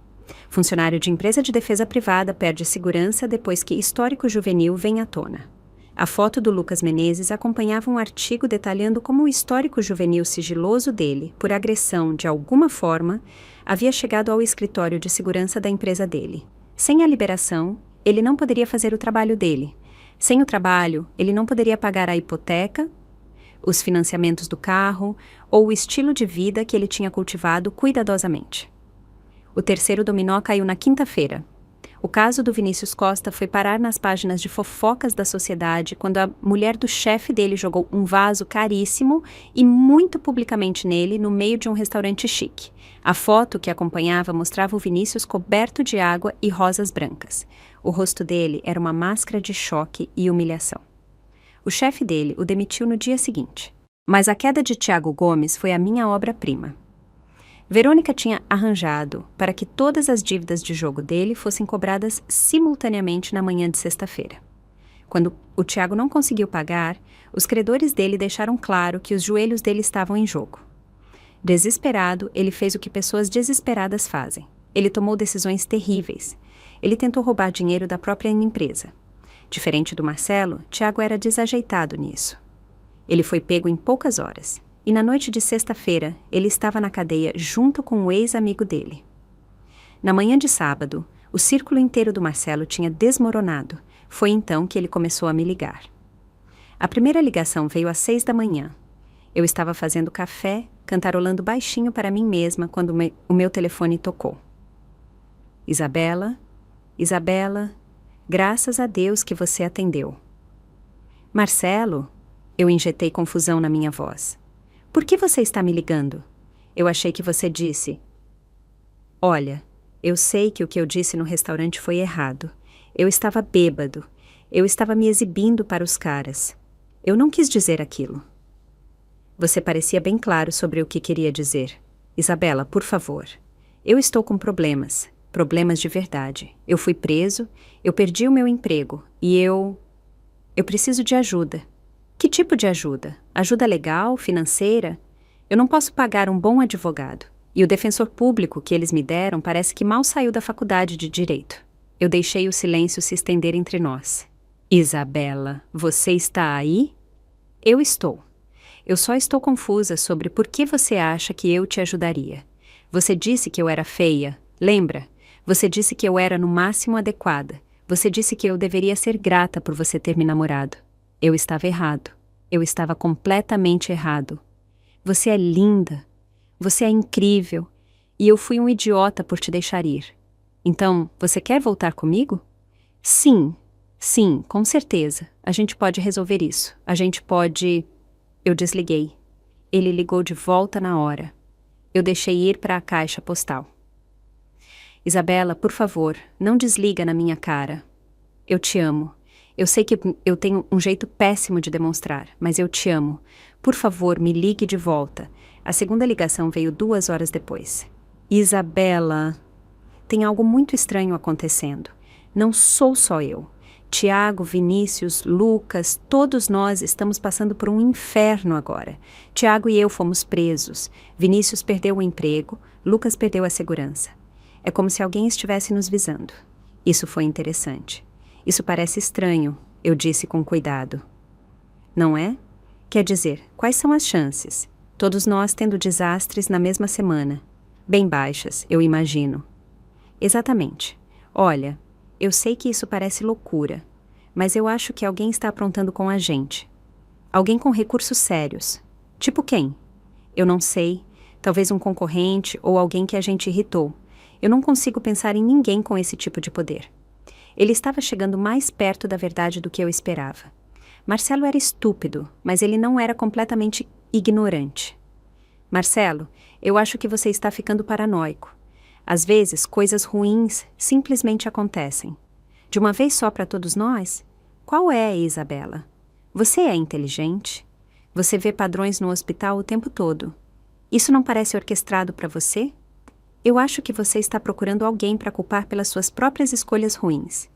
Funcionário de empresa de defesa privada perde segurança depois que histórico juvenil vem à tona. A foto do Lucas Menezes acompanhava um artigo detalhando como o histórico juvenil sigiloso dele, por agressão de alguma forma, havia chegado ao escritório de segurança da empresa dele. Sem a liberação, ele não poderia fazer o trabalho dele. Sem o trabalho, ele não poderia pagar a hipoteca, os financiamentos do carro ou o estilo de vida que ele tinha cultivado cuidadosamente. O terceiro dominó caiu na quinta-feira. O caso do Vinícius Costa foi parar nas páginas de fofocas da sociedade quando a mulher do chefe dele jogou um vaso caríssimo e muito publicamente nele no meio de um restaurante chique. A foto que acompanhava mostrava o Vinícius coberto de água e rosas brancas. O rosto dele era uma máscara de choque e humilhação. O chefe dele o demitiu no dia seguinte. Mas a queda de Tiago Gomes foi a minha obra-prima. Verônica tinha arranjado para que todas as dívidas de jogo dele fossem cobradas simultaneamente na manhã de sexta-feira. Quando o Tiago não conseguiu pagar, os credores dele deixaram claro que os joelhos dele estavam em jogo. Desesperado, ele fez o que pessoas desesperadas fazem. Ele tomou decisões terríveis. Ele tentou roubar dinheiro da própria empresa. Diferente do Marcelo, Tiago era desajeitado nisso. Ele foi pego em poucas horas. E na noite de sexta-feira, ele estava na cadeia junto com o ex-amigo dele. Na manhã de sábado, o círculo inteiro do Marcelo tinha desmoronado. Foi então que ele começou a me ligar. A primeira ligação veio às 6 da manhã. Eu estava fazendo café, cantarolando baixinho para mim mesma quando o meu telefone tocou. Isabela, Isabela, graças a Deus que você atendeu. Marcelo, eu injetei confusão na minha voz. Por que você está me ligando? Eu achei que você disse. Olha, eu sei que o que eu disse no restaurante foi errado. Eu estava bêbado. Eu estava me exibindo para os caras. Eu não quis dizer aquilo. Você parecia bem claro sobre o que queria dizer. Isabela, por favor. Eu estou com problemas. Problemas de verdade. Eu fui preso, eu perdi o meu emprego e eu preciso de ajuda. Que tipo de ajuda? Ajuda legal, financeira? Eu não posso pagar um bom advogado. E o defensor público que eles me deram parece que mal saiu da faculdade de Direito. Eu deixei o silêncio se estender entre nós. Isabela, você está aí? Eu estou. Eu só estou confusa sobre por que você acha que eu te ajudaria. Você disse que eu era feia, lembra? Você disse que eu era no máximo adequada. Você disse que eu deveria ser grata por você ter me namorado. Eu estava errado. Eu estava completamente errado. Você é linda. Você é incrível. E eu fui um idiota por te deixar ir. Então, você quer voltar comigo? Sim, com certeza. A gente pode resolver isso. A gente pode... Eu desliguei. Ele ligou de volta na hora. Eu deixei ir para a caixa postal. Isabela, por favor, não desliga na minha cara. Eu te amo. Eu sei que eu tenho um jeito péssimo de demonstrar, mas eu te amo. Por favor, me ligue de volta. A segunda ligação veio 2 horas depois. Isabela, tem algo muito estranho acontecendo. Não sou só eu. Tiago, Vinícius, Lucas, todos nós estamos passando por um inferno agora. Tiago e eu fomos presos. Vinícius perdeu o emprego, Lucas perdeu a segurança. É como se alguém estivesse nos visando. Isso foi interessante. Isso parece estranho, eu disse com cuidado. Não é? Quer dizer, quais são as chances? Todos nós tendo desastres na mesma semana. Bem baixas, eu imagino. Exatamente. Olha, eu sei que isso parece loucura, mas eu acho que alguém está aprontando com a gente. Alguém com recursos sérios. Tipo quem? Eu não sei. Talvez um concorrente ou alguém que a gente irritou. Eu não consigo pensar em ninguém com esse tipo de poder. Ele estava chegando mais perto da verdade do que eu esperava. Marcelo era estúpido, mas ele não era completamente ignorante. Marcelo, eu acho que você está ficando paranoico. Às vezes, coisas ruins simplesmente acontecem. De uma vez só para todos nós? Qual é, Isabela? Você é inteligente? Você vê padrões no hospital o tempo todo. Isso não parece orquestrado para você? Eu acho que você está procurando alguém para culpar pelas suas próprias escolhas ruins.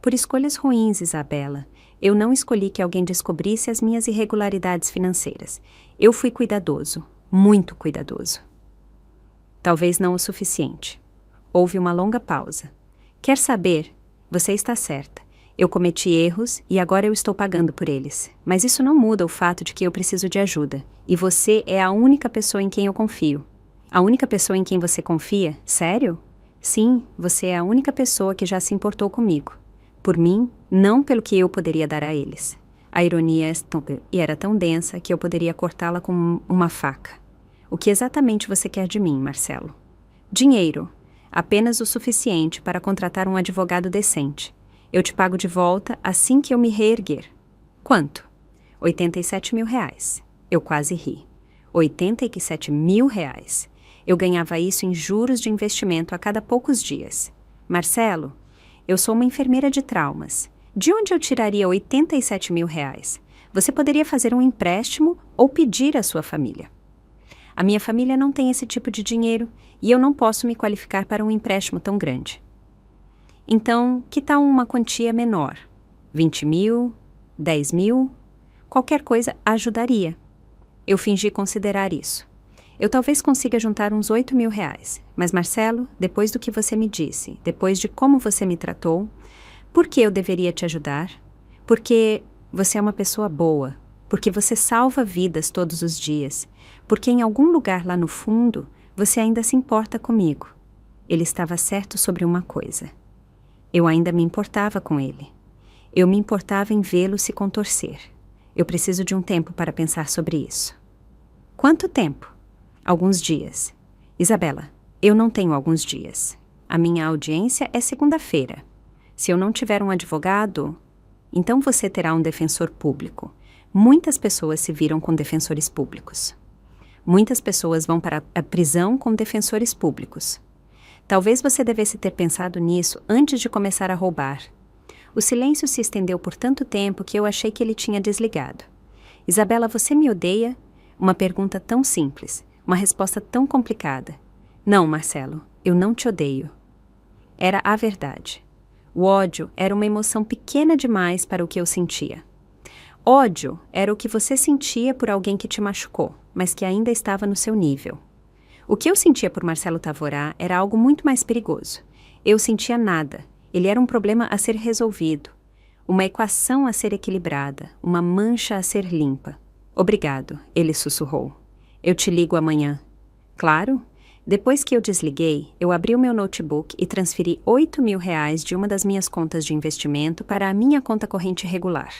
Por escolhas ruins, Isabela, eu não escolhi que alguém descobrisse as minhas irregularidades financeiras. Eu fui cuidadoso, muito cuidadoso. Talvez não o suficiente. Houve uma longa pausa. Quer saber? Você está certa. Eu cometi erros e agora eu estou pagando por eles. Mas isso não muda o fato de que eu preciso de ajuda. E você é a única pessoa em quem eu confio. A única pessoa em quem você confia? Sério? Sim, você é a única pessoa que já se importou comigo. Por mim, não pelo que eu poderia dar a eles. A ironia era tão densa que eu poderia cortá-la com uma faca. O que exatamente você quer de mim, Marcelo? Dinheiro. Apenas o suficiente para contratar um advogado decente. Eu te pago de volta assim que eu me reerguer. Quanto? 87 mil reais. Eu quase ri. 87 mil reais. Eu ganhava isso em juros de investimento a cada poucos dias. Marcelo, eu sou uma enfermeira de traumas. De onde eu tiraria 87 mil reais? Você poderia fazer um empréstimo ou pedir à sua família. A minha família não tem esse tipo de dinheiro e eu não posso me qualificar para um empréstimo tão grande. Então, que tal uma quantia menor? 20 mil? 10 mil? Qualquer coisa ajudaria. Eu fingi considerar isso. Eu talvez consiga juntar uns 8 mil reais. Mas, Marcelo, depois do que você me disse, depois de como você me tratou, por que eu deveria te ajudar? Porque você é uma pessoa boa. Porque você salva vidas todos os dias. Porque em algum lugar lá no fundo, você ainda se importa comigo. Ele estava certo sobre uma coisa. Eu ainda me importava com ele. Eu me importava em vê-lo se contorcer. Eu preciso de um tempo para pensar sobre isso. Quanto tempo? Alguns dias. Isabela, eu não tenho alguns dias. A minha audiência é segunda-feira. Se eu não tiver um advogado, então você terá um defensor público. Muitas pessoas se viram com defensores públicos. Muitas pessoas vão para a prisão com defensores públicos. Talvez você devesse ter pensado nisso antes de começar a roubar. O silêncio se estendeu por tanto tempo que eu achei que ele tinha desligado. Isabela, você me odeia? Uma pergunta tão simples, uma resposta tão complicada. Não, Marcelo, eu não te odeio. Era a verdade. O ódio era uma emoção pequena demais para o que eu sentia. Ódio era o que você sentia por alguém que te machucou, mas que ainda estava no seu nível. O que eu sentia por Marcelo Tavorar era algo muito mais perigoso. Eu sentia nada. Ele era um problema a ser resolvido. Uma equação a ser equilibrada. Uma mancha a ser limpa. Obrigado, ele sussurrou. Eu te ligo amanhã. Claro. Depois que eu desliguei, eu abri o meu notebook e transferi 8 mil reais de uma das minhas contas de investimento para a minha conta corrente regular.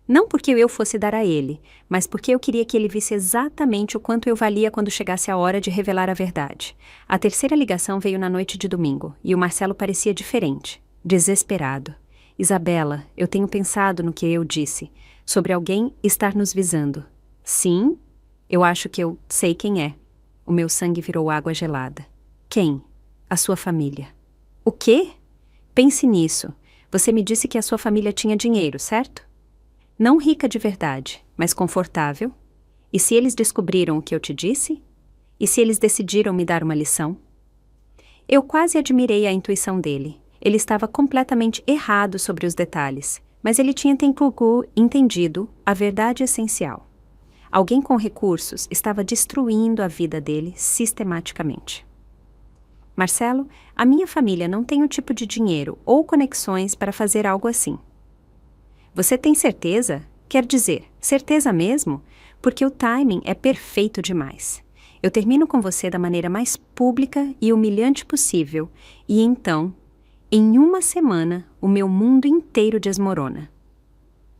Não porque eu fosse dar a ele, mas porque eu queria que ele visse exatamente o quanto eu valia quando chegasse a hora de revelar a verdade. A terceira ligação veio na noite de domingo, e o Marcelo parecia diferente, desesperado. Isabela, eu tenho pensado no que eu disse, sobre alguém estar nos visando. Sim? Eu acho que eu sei quem é. O meu sangue virou água gelada. Quem? A sua família. O quê? Pense nisso. Você me disse que a sua família tinha dinheiro, certo? Não rica de verdade, mas confortável? E se eles descobriram o que eu te disse? E se eles decidiram me dar uma lição? Eu quase admirei a intuição dele. Ele estava completamente errado sobre os detalhes, mas ele tinha entendido a verdade essencial. Alguém com recursos estava destruindo a vida dele sistematicamente. Marcelo, a minha família não tem o tipo de dinheiro ou conexões para fazer algo assim. Você tem certeza? Quer dizer, certeza mesmo? Porque o timing é perfeito demais. Eu termino com você da maneira mais pública e humilhante possível, e então, em uma semana, o meu mundo inteiro desmorona.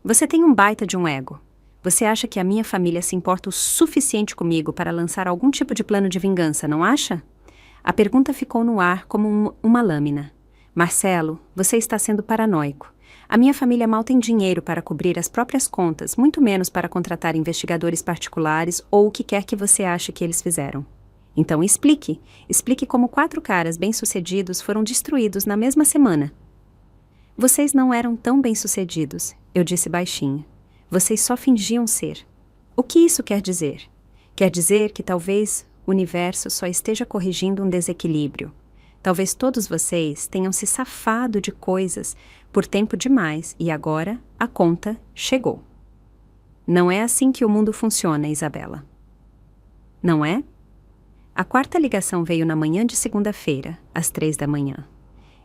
Você tem um baita de um ego. Você acha que a minha família se importa o suficiente comigo para lançar algum tipo de plano de vingança, não acha? A pergunta ficou no ar como uma lâmina. Marcelo, você está sendo paranoico. A minha família mal tem dinheiro para cobrir as próprias contas, muito menos para contratar investigadores particulares ou o que quer que você ache que eles fizeram. Então explique como 4 caras bem-sucedidos foram destruídos na mesma semana. Vocês não eram tão bem-sucedidos, eu disse baixinho. Vocês só fingiam ser. O que isso quer dizer? Quer dizer que talvez o universo só esteja corrigindo um desequilíbrio. Talvez todos vocês tenham se safado de coisas por tempo demais e agora a conta chegou. Não é assim que o mundo funciona, Isabela. Não é? A 4ª ligação veio na manhã de segunda-feira, às 3 da manhã.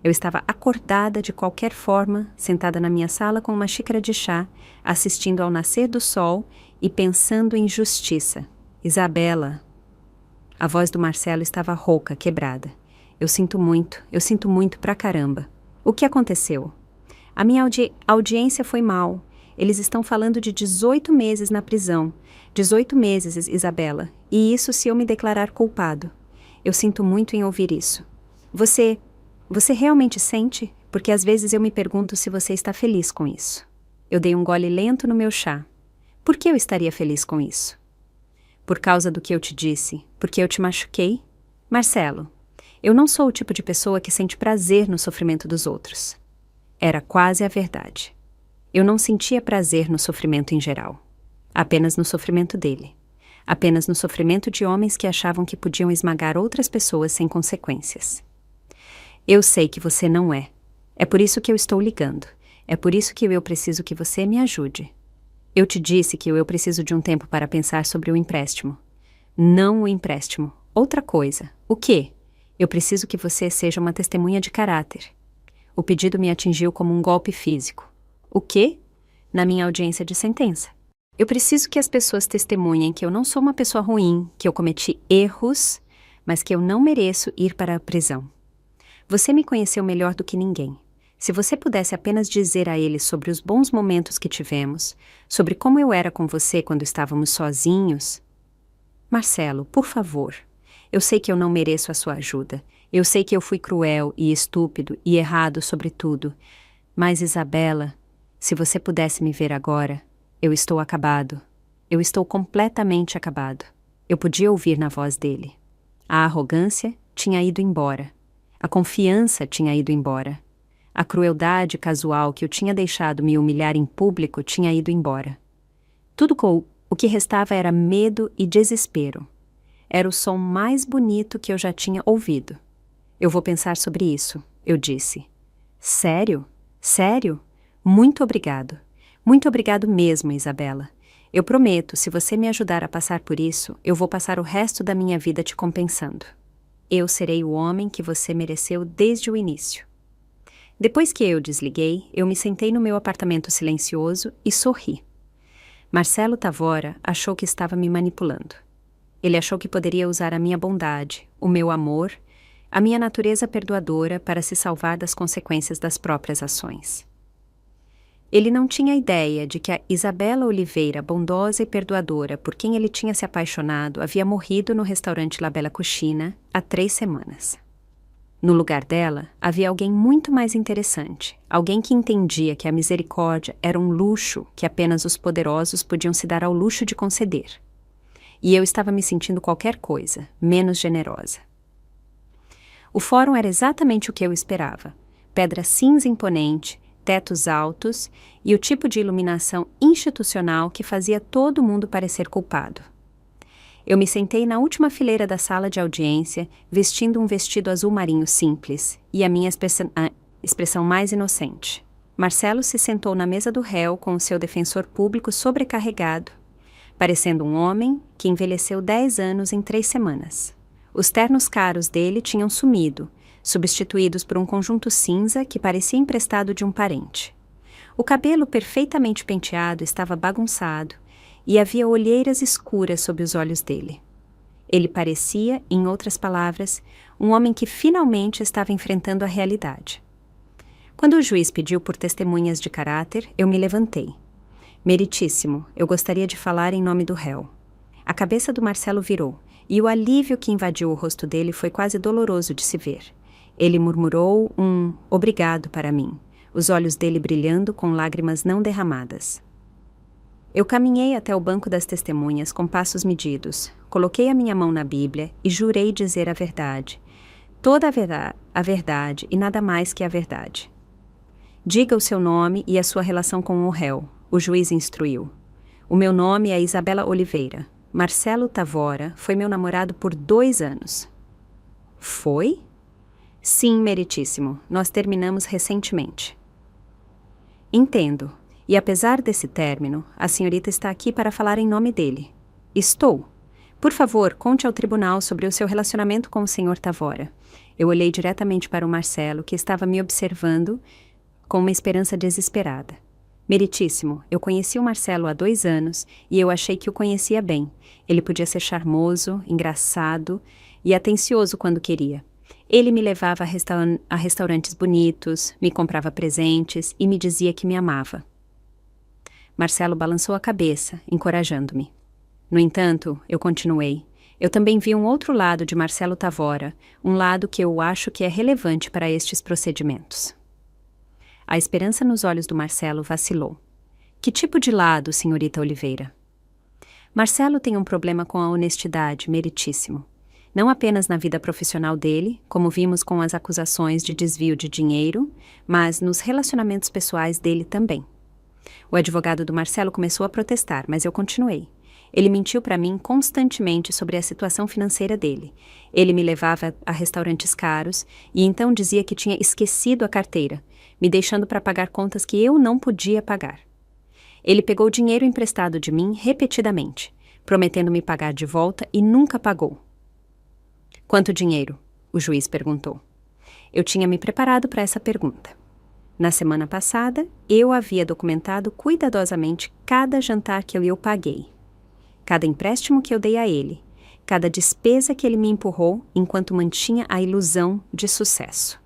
Eu estava acordada de qualquer forma, sentada na minha sala com uma xícara de chá, assistindo ao nascer do sol e pensando em justiça. Isabela. A voz do Marcelo estava rouca, quebrada. Eu sinto muito pra caramba. O que aconteceu? A minha audiência foi mal. Eles estão falando de 18 meses na prisão. 18 meses, Isabela. E isso se eu me declarar culpado. Eu sinto muito em ouvir isso. Você realmente sente? Porque às vezes eu me pergunto se você está feliz com isso. Eu dei um gole lento no meu chá. Por que eu estaria feliz com isso? Por causa do que eu te disse? Porque eu te machuquei? Marcelo, eu não sou o tipo de pessoa que sente prazer no sofrimento dos outros. Era quase a verdade. Eu não sentia prazer no sofrimento em geral. Apenas no sofrimento dele. Apenas no sofrimento de homens que achavam que podiam esmagar outras pessoas sem consequências. Eu sei que você não é. É por isso que eu estou ligando. É por isso que eu preciso que você me ajude. Eu te disse que eu preciso de um tempo para pensar sobre o empréstimo. Não o empréstimo. Outra coisa. O quê? Eu preciso que você seja uma testemunha de caráter. O pedido me atingiu como um golpe físico. O quê? Na minha audiência de sentença. Eu preciso que as pessoas testemunhem que eu não sou uma pessoa ruim, que eu cometi erros, mas que eu não mereço ir para a prisão. Você me conheceu melhor do que ninguém. Se você pudesse apenas dizer a eles sobre os bons momentos que tivemos, sobre como eu era com você quando estávamos sozinhos... Marcelo, por favor. Eu sei que eu não mereço a sua ajuda. Eu sei que eu fui cruel e estúpido e errado sobre tudo. Mas, Isabela, se você pudesse me ver agora, eu estou acabado. Eu estou completamente acabado. Eu podia ouvir na voz dele. A arrogância tinha ido embora. A confiança tinha ido embora. A crueldade casual que eu tinha deixado me humilhar em público tinha ido embora. Tudo o que restava era medo e desespero. Era o som mais bonito que eu já tinha ouvido. Eu vou pensar sobre isso, eu disse. Sério? Sério? Muito obrigado. Muito obrigado mesmo, Isabela. Eu prometo, se você me ajudar a passar por isso, eu vou passar o resto da minha vida te compensando. Eu serei o homem que você mereceu desde o início. Depois que eu desliguei, eu me sentei no meu apartamento silencioso e sorri. Marcelo Tavora achou que estava me manipulando. Ele achou que poderia usar a minha bondade, o meu amor, a minha natureza perdoadora para se salvar das consequências das próprias ações. Ele não tinha ideia de que a Isabela Oliveira, bondosa e perdoadora por quem ele tinha se apaixonado, havia morrido no restaurante La Bella Cucina há 3 semanas. No lugar dela, havia alguém muito mais interessante, alguém que entendia que a misericórdia era um luxo que apenas os poderosos podiam se dar ao luxo de conceder. E eu estava me sentindo qualquer coisa, menos generosa. O fórum era exatamente o que eu esperava. Pedra cinza imponente, tetos altos e o tipo de iluminação institucional que fazia todo mundo parecer culpado. Eu me sentei na última fileira da sala de audiência, vestindo um vestido azul marinho simples e a minha expressão mais inocente. Marcelo se sentou na mesa do réu com o seu defensor público sobrecarregado, parecendo um homem que envelheceu 10 anos em 3 semanas. Os ternos caros dele tinham sumido, substituídos por um conjunto cinza que parecia emprestado de um parente. O cabelo perfeitamente penteado estava bagunçado e havia olheiras escuras sob os olhos dele. Ele parecia, em outras palavras, um homem que finalmente estava enfrentando a realidade. Quando o juiz pediu por testemunhas de caráter, eu me levantei. Meritíssimo, eu gostaria de falar em nome do réu. A cabeça do Marcelo virou, e o alívio que invadiu o rosto dele foi quase doloroso de se ver. Ele murmurou um obrigado para mim, os olhos dele brilhando com lágrimas não derramadas. Eu caminhei até o banco das testemunhas com passos medidos, coloquei a minha mão na Bíblia e jurei dizer a verdade, toda a verdade e nada mais que a verdade. Diga o seu nome e a sua relação com o réu, o juiz instruiu. O meu nome é Isabela Oliveira. Marcelo Tavora foi meu namorado por 2 anos. Foi? Sim, meritíssimo. Nós terminamos recentemente. Entendo. E apesar desse término, a senhorita está aqui para falar em nome dele. Estou. Por favor, conte ao tribunal sobre o seu relacionamento com o senhor Tavora. Eu olhei diretamente para o Marcelo, que estava me observando com uma esperança desesperada. Meritíssimo, eu conheci o Marcelo há 2 anos e eu achei que o conhecia bem. Ele podia ser charmoso, engraçado e atencioso quando queria. Ele me levava a restaurantes bonitos, me comprava presentes e me dizia que me amava. Marcelo balançou a cabeça, encorajando-me. No entanto, eu continuei. Eu também vi um outro lado de Marcelo Tavora, um lado que eu acho que é relevante para estes procedimentos. A esperança nos olhos do Marcelo vacilou. Que tipo de lado, senhorita Oliveira? Marcelo tem um problema com a honestidade, meritíssimo. Não apenas na vida profissional dele, como vimos com as acusações de desvio de dinheiro, mas nos relacionamentos pessoais dele também. O advogado do Marcelo começou a protestar, mas eu continuei. Ele mentiu para mim constantemente sobre a situação financeira dele. Ele me levava a restaurantes caros e então dizia que tinha esquecido a carteira, me deixando para pagar contas que eu não podia pagar. Ele pegou dinheiro emprestado de mim repetidamente, prometendo me pagar de volta e nunca pagou. Quanto dinheiro? O juiz perguntou. Eu tinha me preparado para essa pergunta. Na semana passada, eu havia documentado cuidadosamente cada jantar que eu paguei, cada empréstimo que eu dei a ele, cada despesa que ele me empurrou enquanto mantinha a ilusão de sucesso.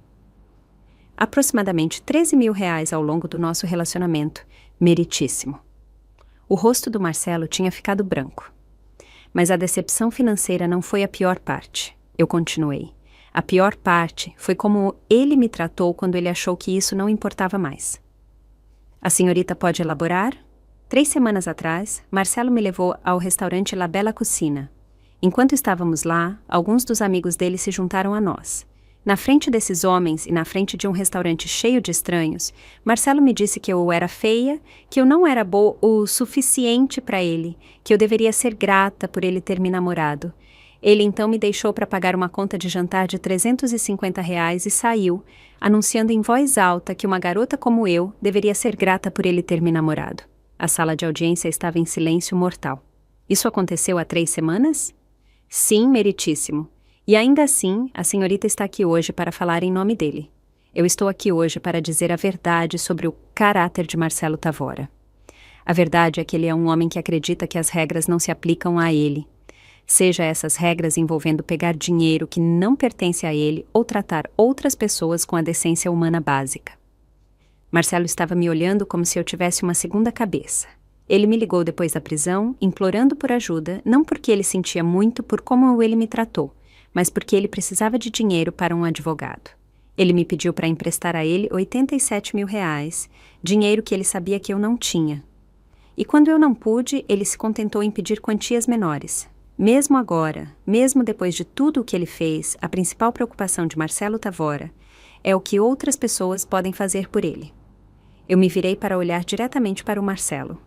Aproximadamente 13 mil reais ao longo do nosso relacionamento, meritíssimo. O rosto do Marcelo tinha ficado branco. Mas a decepção financeira não foi a pior parte. Eu continuei. A pior parte foi como ele me tratou quando ele achou que isso não importava mais. A senhorita pode elaborar? 3 semanas atrás, Marcelo me levou ao restaurante La Bella Cucina. Enquanto estávamos lá, alguns dos amigos dele se juntaram a nós. Na frente desses homens e na frente de um restaurante cheio de estranhos, Marcelo me disse que eu era feia, que eu não era boa o suficiente para ele, que eu deveria ser grata por ele ter me namorado. Ele então me deixou para pagar uma conta de jantar de R$350 e saiu, anunciando em voz alta que uma garota como eu deveria ser grata por ele ter me namorado. A sala de audiência estava em silêncio mortal. Isso aconteceu há 3 semanas? Sim, meritíssimo. E ainda assim, a senhorita está aqui hoje para falar em nome dele. Eu estou aqui hoje para dizer a verdade sobre o caráter de Marcelo Tavora. A verdade é que ele é um homem que acredita que as regras não se aplicam a ele. Seja essas regras envolvendo pegar dinheiro que não pertence a ele ou tratar outras pessoas com a decência humana básica. Marcelo estava me olhando como se eu tivesse uma segunda cabeça. Ele me ligou depois da prisão, implorando por ajuda, não porque ele sentia muito por como ele me tratou, mas porque ele precisava de dinheiro para um advogado. Ele me pediu para emprestar a ele R$87 mil, dinheiro que ele sabia que eu não tinha. E quando eu não pude, ele se contentou em pedir quantias menores. Mesmo agora, mesmo depois de tudo o que ele fez, a principal preocupação de Marcelo Tavora é o que outras pessoas podem fazer por ele. Eu me virei para olhar diretamente para o Marcelo.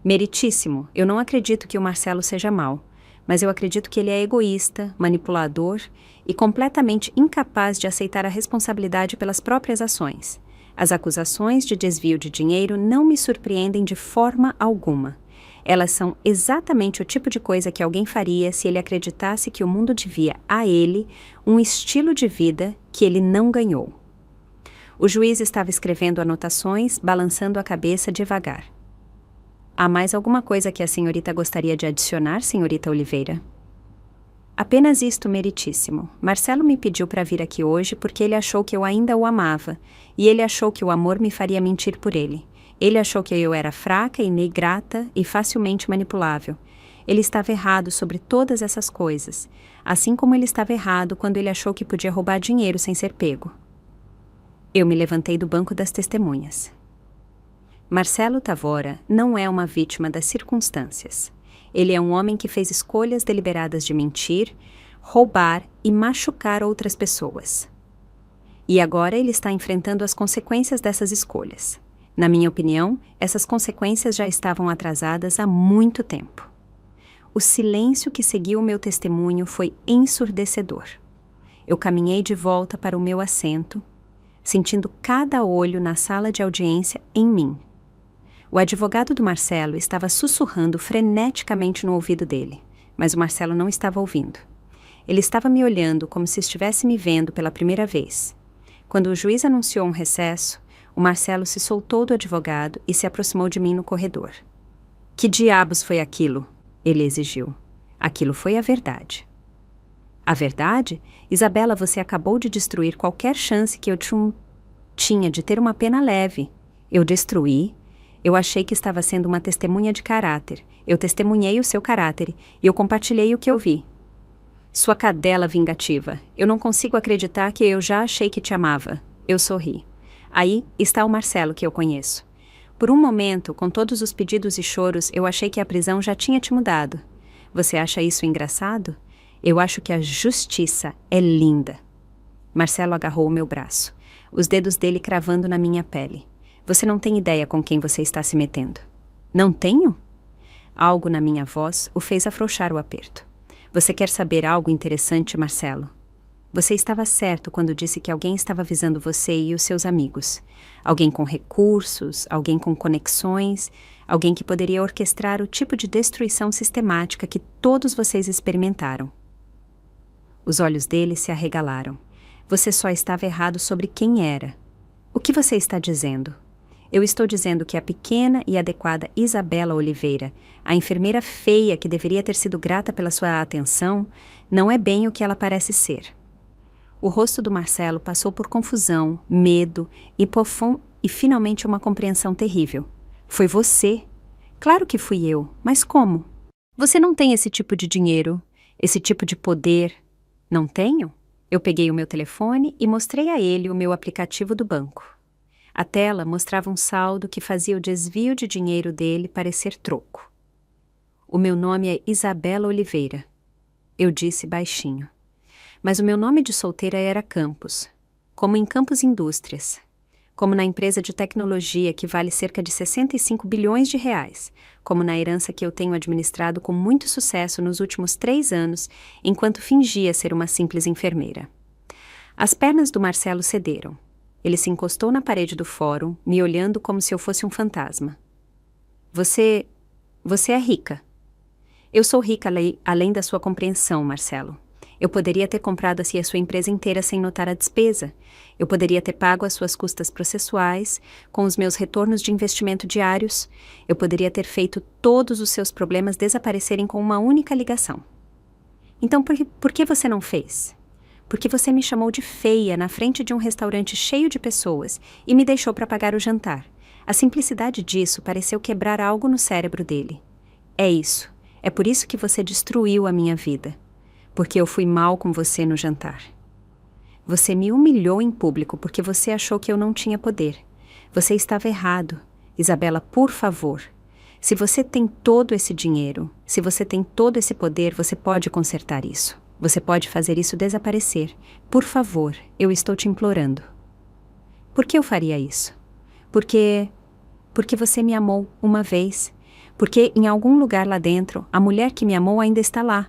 Meritíssimo, eu não acredito que o Marcelo seja mau, mas eu acredito que ele é egoísta, manipulador e completamente incapaz de aceitar a responsabilidade pelas próprias ações. As acusações de desvio de dinheiro não me surpreendem de forma alguma. Elas são exatamente o tipo de coisa que alguém faria se ele acreditasse que o mundo devia a ele um estilo de vida que ele não ganhou. O juiz estava escrevendo anotações, balançando a cabeça devagar. Há mais alguma coisa que a senhorita gostaria de adicionar, senhorita Oliveira? Apenas isto, meritíssimo. Marcelo me pediu para vir aqui hoje porque ele achou que eu ainda o amava, e ele achou que o amor me faria mentir por ele. Ele achou que eu era fraca, ingrata e facilmente manipulável. Ele estava errado sobre todas essas coisas, assim como ele estava errado quando ele achou que podia roubar dinheiro sem ser pego. Eu me levantei do banco das testemunhas. Marcelo Tavora não é uma vítima das circunstâncias. Ele é um homem que fez escolhas deliberadas de mentir, roubar e machucar outras pessoas. E agora ele está enfrentando as consequências dessas escolhas. Na minha opinião, essas consequências já estavam atrasadas há muito tempo. O silêncio que seguiu o meu testemunho foi ensurdecedor. Eu caminhei de volta para o meu assento, sentindo cada olho na sala de audiência em mim. O advogado do Marcelo estava sussurrando freneticamente no ouvido dele, mas o Marcelo não estava ouvindo. Ele estava me olhando como se estivesse me vendo pela primeira vez. Quando o juiz anunciou um recesso, o Marcelo se soltou do advogado e se aproximou de mim no corredor. Que diabos foi aquilo? Ele exigiu. Aquilo foi a verdade. A verdade? Isabela, você acabou de destruir qualquer chance que eu tinha de ter uma pena leve. Eu destruí. Eu achei que estava sendo uma testemunha de caráter. Eu testemunhei o seu caráter e eu compartilhei o que eu vi. Sua cadela vingativa. Eu não consigo acreditar que eu já achei que te amava. Eu sorri. Aí está o Marcelo que eu conheço. Por um momento, com todos os pedidos e choros, eu achei que a prisão já tinha te mudado. Você acha isso engraçado? Eu acho que a justiça é linda. Marcelo agarrou o meu braço, os dedos dele cravando na minha pele. Você não tem ideia com quem você está se metendo. Não tenho? Algo na minha voz o fez afrouxar o aperto. Você quer saber algo interessante, Marcelo? Você estava certo quando disse que alguém estava visando você e os seus amigos. Alguém com recursos, alguém com conexões, alguém que poderia orquestrar o tipo de destruição sistemática que todos vocês experimentaram. Os olhos dele se arregalaram. Você só estava errado sobre quem era. O que você está dizendo? Eu estou dizendo que a pequena e adequada Isabela Oliveira, a enfermeira feia que deveria ter sido grata pela sua atenção, não é bem o que ela parece ser. O rosto do Marcelo passou por confusão, medo e finalmente uma compreensão terrível. Foi você? Claro que fui eu, mas como? Você não tem esse tipo de dinheiro, esse tipo de poder. Não tenho? Eu peguei o meu telefone e mostrei a ele o meu aplicativo do banco. A tela mostrava um saldo que fazia o desvio de dinheiro dele parecer troco. O meu nome é Isabela Oliveira. Eu disse baixinho. Mas o meu nome de solteira era Campos, como em Campos Indústrias, como na empresa de tecnologia que vale cerca de 65 bilhões de reais, como na herança que eu tenho administrado com muito sucesso nos últimos 3 anos, enquanto fingia ser uma simples enfermeira. As pernas do Marcelo cederam. Ele se encostou na parede do fórum, me olhando como se eu fosse um fantasma. Você é rica. Eu sou rica além da sua compreensão, Marcelo. Eu poderia ter comprado a sua empresa inteira sem notar a despesa. Eu poderia ter pago as suas custas processuais, com os meus retornos de investimento diários. Eu poderia ter feito todos os seus problemas desaparecerem com uma única ligação. Então, por que você não fez? Porque você me chamou de feia na frente de um restaurante cheio de pessoas e me deixou para pagar o jantar. A simplicidade disso pareceu quebrar algo no cérebro dele. É isso. É por isso que você destruiu a minha vida. Porque eu fui mal com você no jantar. Você me humilhou em público porque você achou que eu não tinha poder. Você estava errado. Isabela, por favor. Se você tem todo esse dinheiro, se você tem todo esse poder, você pode consertar isso. Você pode fazer isso desaparecer. Por favor, eu estou te implorando. Por que eu faria isso? Porque você me amou uma vez. Porque em algum lugar lá dentro, a mulher que me amou ainda está lá.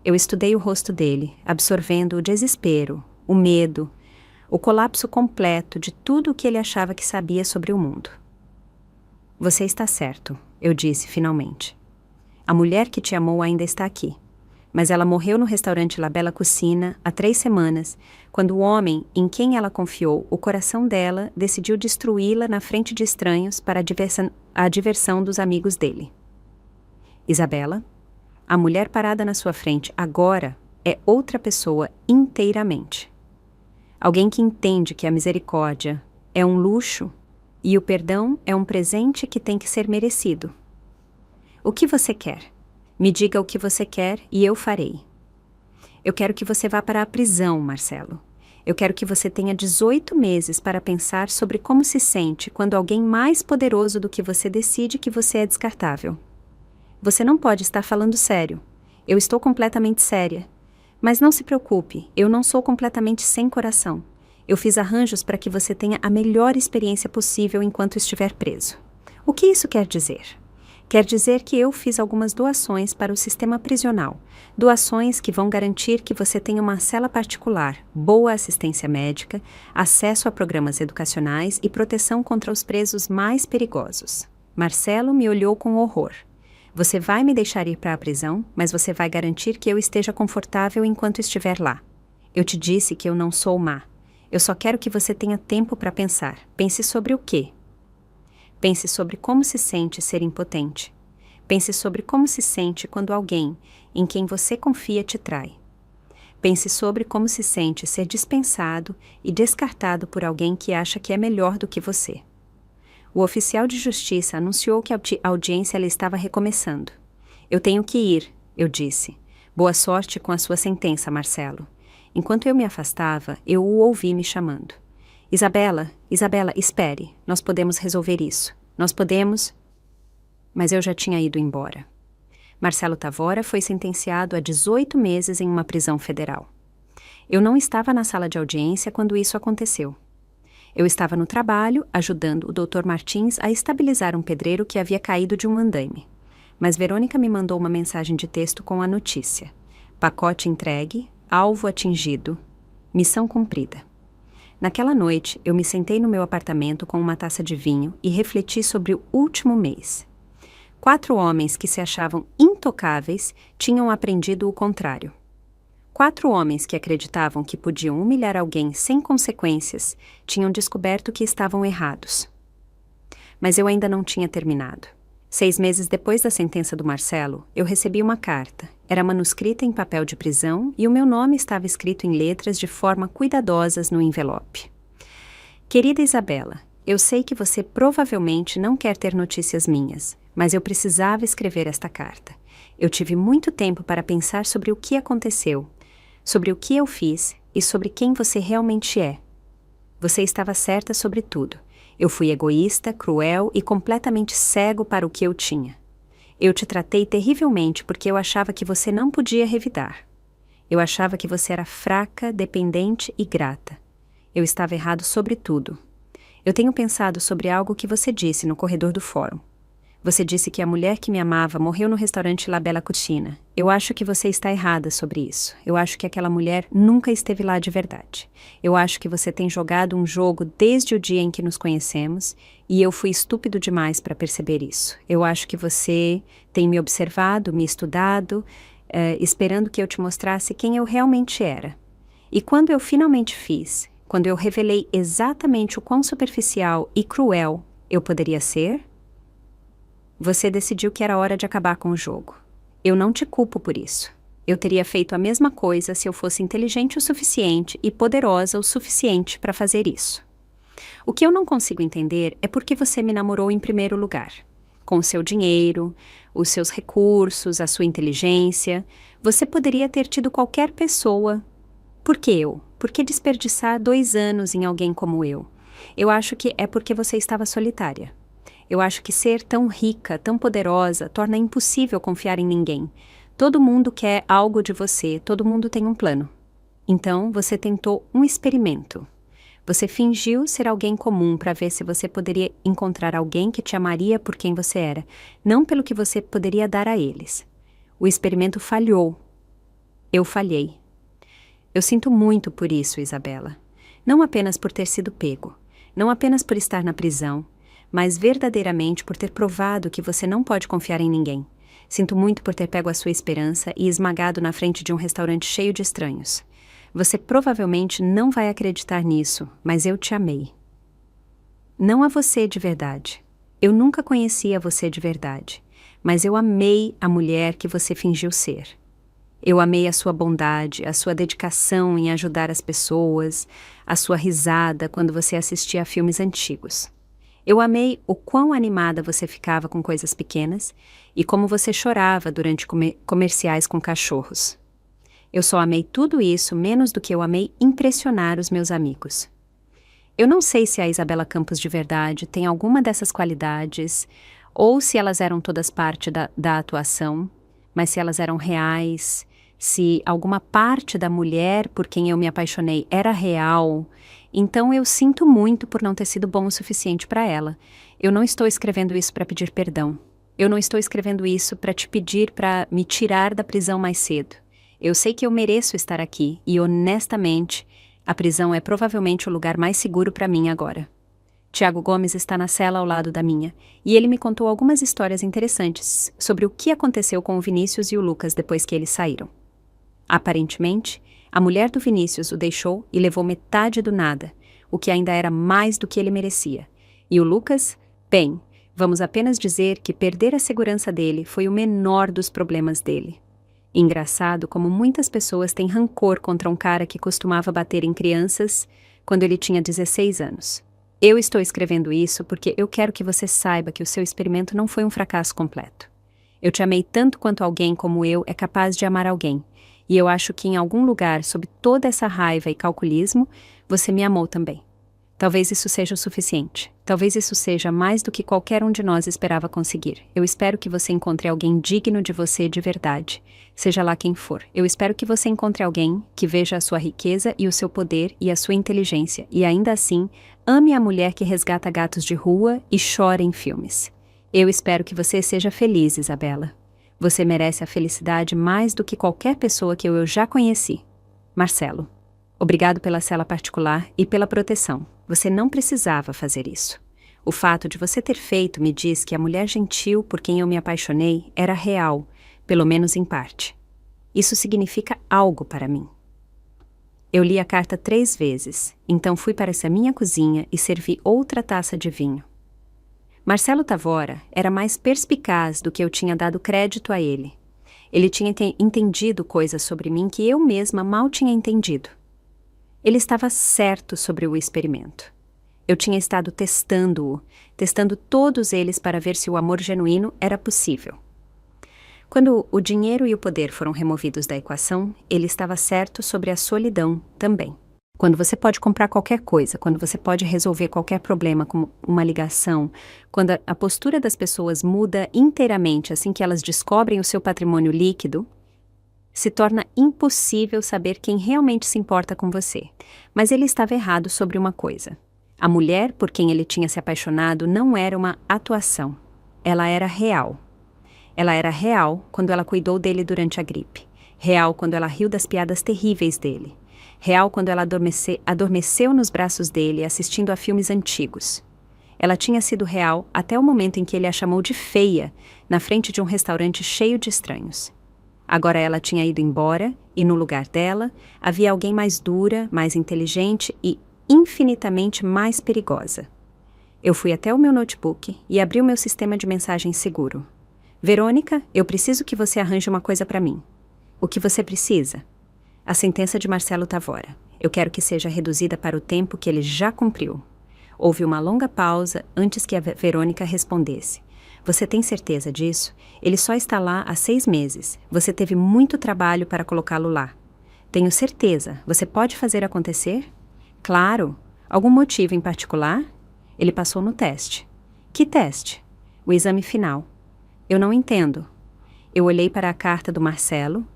Eu estudei o rosto dele, absorvendo o desespero, o medo, o colapso completo de tudo o que ele achava que sabia sobre o mundo. Você está certo, eu disse finalmente. A mulher que te amou ainda está aqui. Mas ela morreu no restaurante La Bella Cucina há 3 semanas, quando o homem em quem ela confiou o coração dela decidiu destruí-la na frente de estranhos para a diversão dos amigos dele. Isabela, a mulher parada na sua frente agora é outra pessoa inteiramente. Alguém que entende que a misericórdia é um luxo e o perdão é um presente que tem que ser merecido. O que você quer? Me diga o que você quer e eu farei. Eu quero que você vá para a prisão, Marcelo. Eu quero que você tenha 18 meses para pensar sobre como se sente quando alguém mais poderoso do que você decide que você é descartável. Você não pode estar falando sério. Eu estou completamente séria. Mas não se preocupe, eu não sou completamente sem coração. Eu fiz arranjos para que você tenha a melhor experiência possível enquanto estiver preso. O que isso quer dizer? Quer dizer que eu fiz algumas doações para o sistema prisional. Doações que vão garantir que você tenha uma cela particular, boa assistência médica, acesso a programas educacionais e proteção contra os presos mais perigosos. Marcelo me olhou com horror. Você vai me deixar ir para a prisão, mas você vai garantir que eu esteja confortável enquanto estiver lá. Eu te disse que eu não sou má. Eu só quero que você tenha tempo para pensar. Pense sobre o quê? Pense sobre como se sente ser impotente. Pense sobre como se sente quando alguém em quem você confia te trai. Pense sobre como se sente ser dispensado e descartado por alguém que acha que é melhor do que você. O oficial de justiça anunciou que a audiência estava recomeçando. Eu tenho que ir, eu disse. Boa sorte com a sua sentença, Marcelo. Enquanto eu me afastava, eu o ouvi me chamando. Isabela, espere, nós podemos resolver isso. Nós podemos... Mas eu já tinha ido embora. Marcelo Tavora foi sentenciado a 18 meses em uma prisão federal. Eu não estava na sala de audiência quando isso aconteceu. Eu estava no trabalho, ajudando o Dr. Martins a estabilizar um pedreiro que havia caído de um andaime. Mas Verônica me mandou uma mensagem de texto com a notícia. Pacote entregue, alvo atingido, missão cumprida. Naquela noite, eu me sentei no meu apartamento com uma taça de vinho e refleti sobre o último mês. 4 homens que se achavam intocáveis tinham aprendido o contrário. 4 homens que acreditavam que podiam humilhar alguém sem consequências tinham descoberto que estavam errados. Mas eu ainda não tinha terminado. 6 meses depois da sentença do Marcelo, eu recebi uma carta. Era manuscrita em papel de prisão e o meu nome estava escrito em letras de forma cuidadosas no envelope. Querida Isabela, eu sei que você provavelmente não quer ter notícias minhas, mas eu precisava escrever esta carta. Eu tive muito tempo para pensar sobre o que aconteceu, sobre o que eu fiz e sobre quem você realmente é. Você estava certa sobre tudo. Eu fui egoísta, cruel e completamente cego para o que eu tinha. Eu te tratei terrivelmente porque eu achava que você não podia revidar. Eu achava que você era fraca, dependente e grata. Eu estava errado sobre tudo. Eu tenho pensado sobre algo que você disse no corredor do fórum. Você disse que a mulher que me amava morreu no restaurante La Bella Cucina. Eu acho que você está errada sobre isso. Eu acho que aquela mulher nunca esteve lá de verdade. Eu acho que você tem jogado um jogo desde o dia em que nos conhecemos e eu fui estúpido demais para perceber isso. Eu acho que você tem me observado, me estudado, esperando que eu te mostrasse quem eu realmente era. E quando eu finalmente fiz, quando eu revelei exatamente o quão superficial e cruel eu poderia ser, você decidiu que era hora de acabar com o jogo. Eu não te culpo por isso. Eu teria feito a mesma coisa se eu fosse inteligente o suficiente e poderosa o suficiente para fazer isso. O que eu não consigo entender é por que você me namorou em primeiro lugar. Com o seu dinheiro, os seus recursos, a sua inteligência, você poderia ter tido qualquer pessoa. Por que eu? Por que desperdiçar 2 anos em alguém como eu? Eu acho que é porque você estava solitária. Eu acho que ser tão rica, tão poderosa, torna impossível confiar em ninguém. Todo mundo quer algo de você, todo mundo tem um plano. Então, você tentou um experimento. Você fingiu ser alguém comum para ver se você poderia encontrar alguém que te amaria por quem você era, não pelo que você poderia dar a eles. O experimento falhou. Eu falhei. Eu sinto muito por isso, Isabela. Não apenas por ter sido pego, não apenas por estar na prisão, mas verdadeiramente por ter provado que você não pode confiar em ninguém. Sinto muito por ter pego a sua esperança e esmagado na frente de um restaurante cheio de estranhos. Você provavelmente não vai acreditar nisso, mas eu te amei. Não a você de verdade. Eu nunca conhecia você de verdade, mas eu amei a mulher que você fingiu ser. Eu amei a sua bondade, a sua dedicação em ajudar as pessoas, a sua risada quando você assistia a filmes antigos. Eu amei o quão animada você ficava com coisas pequenas e como você chorava durante comerciais com cachorros. Eu só amei tudo isso menos do que eu amei impressionar os meus amigos. Eu não sei se a Isabela Campos de verdade tem alguma dessas qualidades, ou se elas eram todas parte da atuação, mas se elas eram reais, se alguma parte da mulher por quem eu me apaixonei era real, então eu sinto muito por não ter sido bom o suficiente para ela. Eu não estou escrevendo isso para pedir perdão. Eu não estou escrevendo isso para te pedir para me tirar da prisão mais cedo. Eu sei que eu mereço estar aqui e, honestamente, a prisão é provavelmente o lugar mais seguro para mim agora. Tiago Gomes está na cela ao lado da minha, e ele me contou algumas histórias interessantes sobre o que aconteceu com o Vinícius e o Lucas depois que eles saíram. Aparentemente, a mulher do Vinícius o deixou e levou metade do nada, o que ainda era mais do que ele merecia. E o Lucas, bem, vamos apenas dizer que perder a segurança dele foi o menor dos problemas dele. Engraçado como muitas pessoas têm rancor contra um cara que costumava bater em crianças quando ele tinha 16 anos. Eu estou escrevendo isso porque eu quero que você saiba que o seu experimento não foi um fracasso completo. Eu te amei tanto quanto alguém como eu é capaz de amar alguém, e eu acho que em algum lugar, sob toda essa raiva e calculismo, você me amou também. Talvez isso seja o suficiente. Talvez isso seja mais do que qualquer um de nós esperava conseguir. Eu espero que você encontre alguém digno de você de verdade, seja lá quem for. Eu espero que você encontre alguém que veja a sua riqueza e o seu poder e a sua inteligência, e ainda assim, ame a mulher que resgata gatos de rua e chora em filmes. Eu espero que você seja feliz, Isabela. Você merece a felicidade mais do que qualquer pessoa que eu já conheci. Marcelo. Obrigado pela cela particular e pela proteção. Você não precisava fazer isso. O fato de você ter feito me diz que a mulher gentil por quem eu me apaixonei era real, pelo menos em parte. Isso significa algo para mim. Eu li a carta 3 vezes, então fui para essa minha cozinha e servi outra taça de vinho. Marcelo Tavora era mais perspicaz do que eu tinha dado crédito a ele. Ele tinha entendido coisas sobre mim que eu mesma mal tinha entendido. Ele estava certo sobre o experimento. Eu tinha estado testando todos eles para ver se o amor genuíno era possível. Quando o dinheiro e o poder foram removidos da equação, ele estava certo sobre a solidão também. Quando você pode comprar qualquer coisa, quando você pode resolver qualquer problema com uma ligação, quando a postura das pessoas muda inteiramente assim que elas descobrem o seu patrimônio líquido, se torna impossível saber quem realmente se importa com você. Mas ele estava errado sobre uma coisa. A mulher por quem ele tinha se apaixonado não era uma atuação. Ela era real. Ela era real quando ela cuidou dele durante a gripe. Real quando ela riu das piadas terríveis dele. Real quando ela adormeceu nos braços dele assistindo a filmes antigos. Ela tinha sido real até o momento em que ele a chamou de feia na frente de um restaurante cheio de estranhos. Agora ela tinha ido embora e no lugar dela havia alguém mais dura, mais inteligente e infinitamente mais perigosa. Eu fui até o meu notebook e abri o meu sistema de mensagens seguro. Verônica, eu preciso que você arranje uma coisa para mim. O que você precisa? A sentença de Marcelo Tavora. Eu quero que seja reduzida para o tempo que ele já cumpriu. Houve uma longa pausa antes que a Verônica respondesse. Você tem certeza disso? Ele só está lá há 6 meses. Você teve muito trabalho para colocá-lo lá. Tenho certeza. Você pode fazer acontecer? Claro. Algum motivo em particular? Ele passou no teste. Que teste? O exame final. Eu não entendo. Eu olhei para a carta do Marcelo,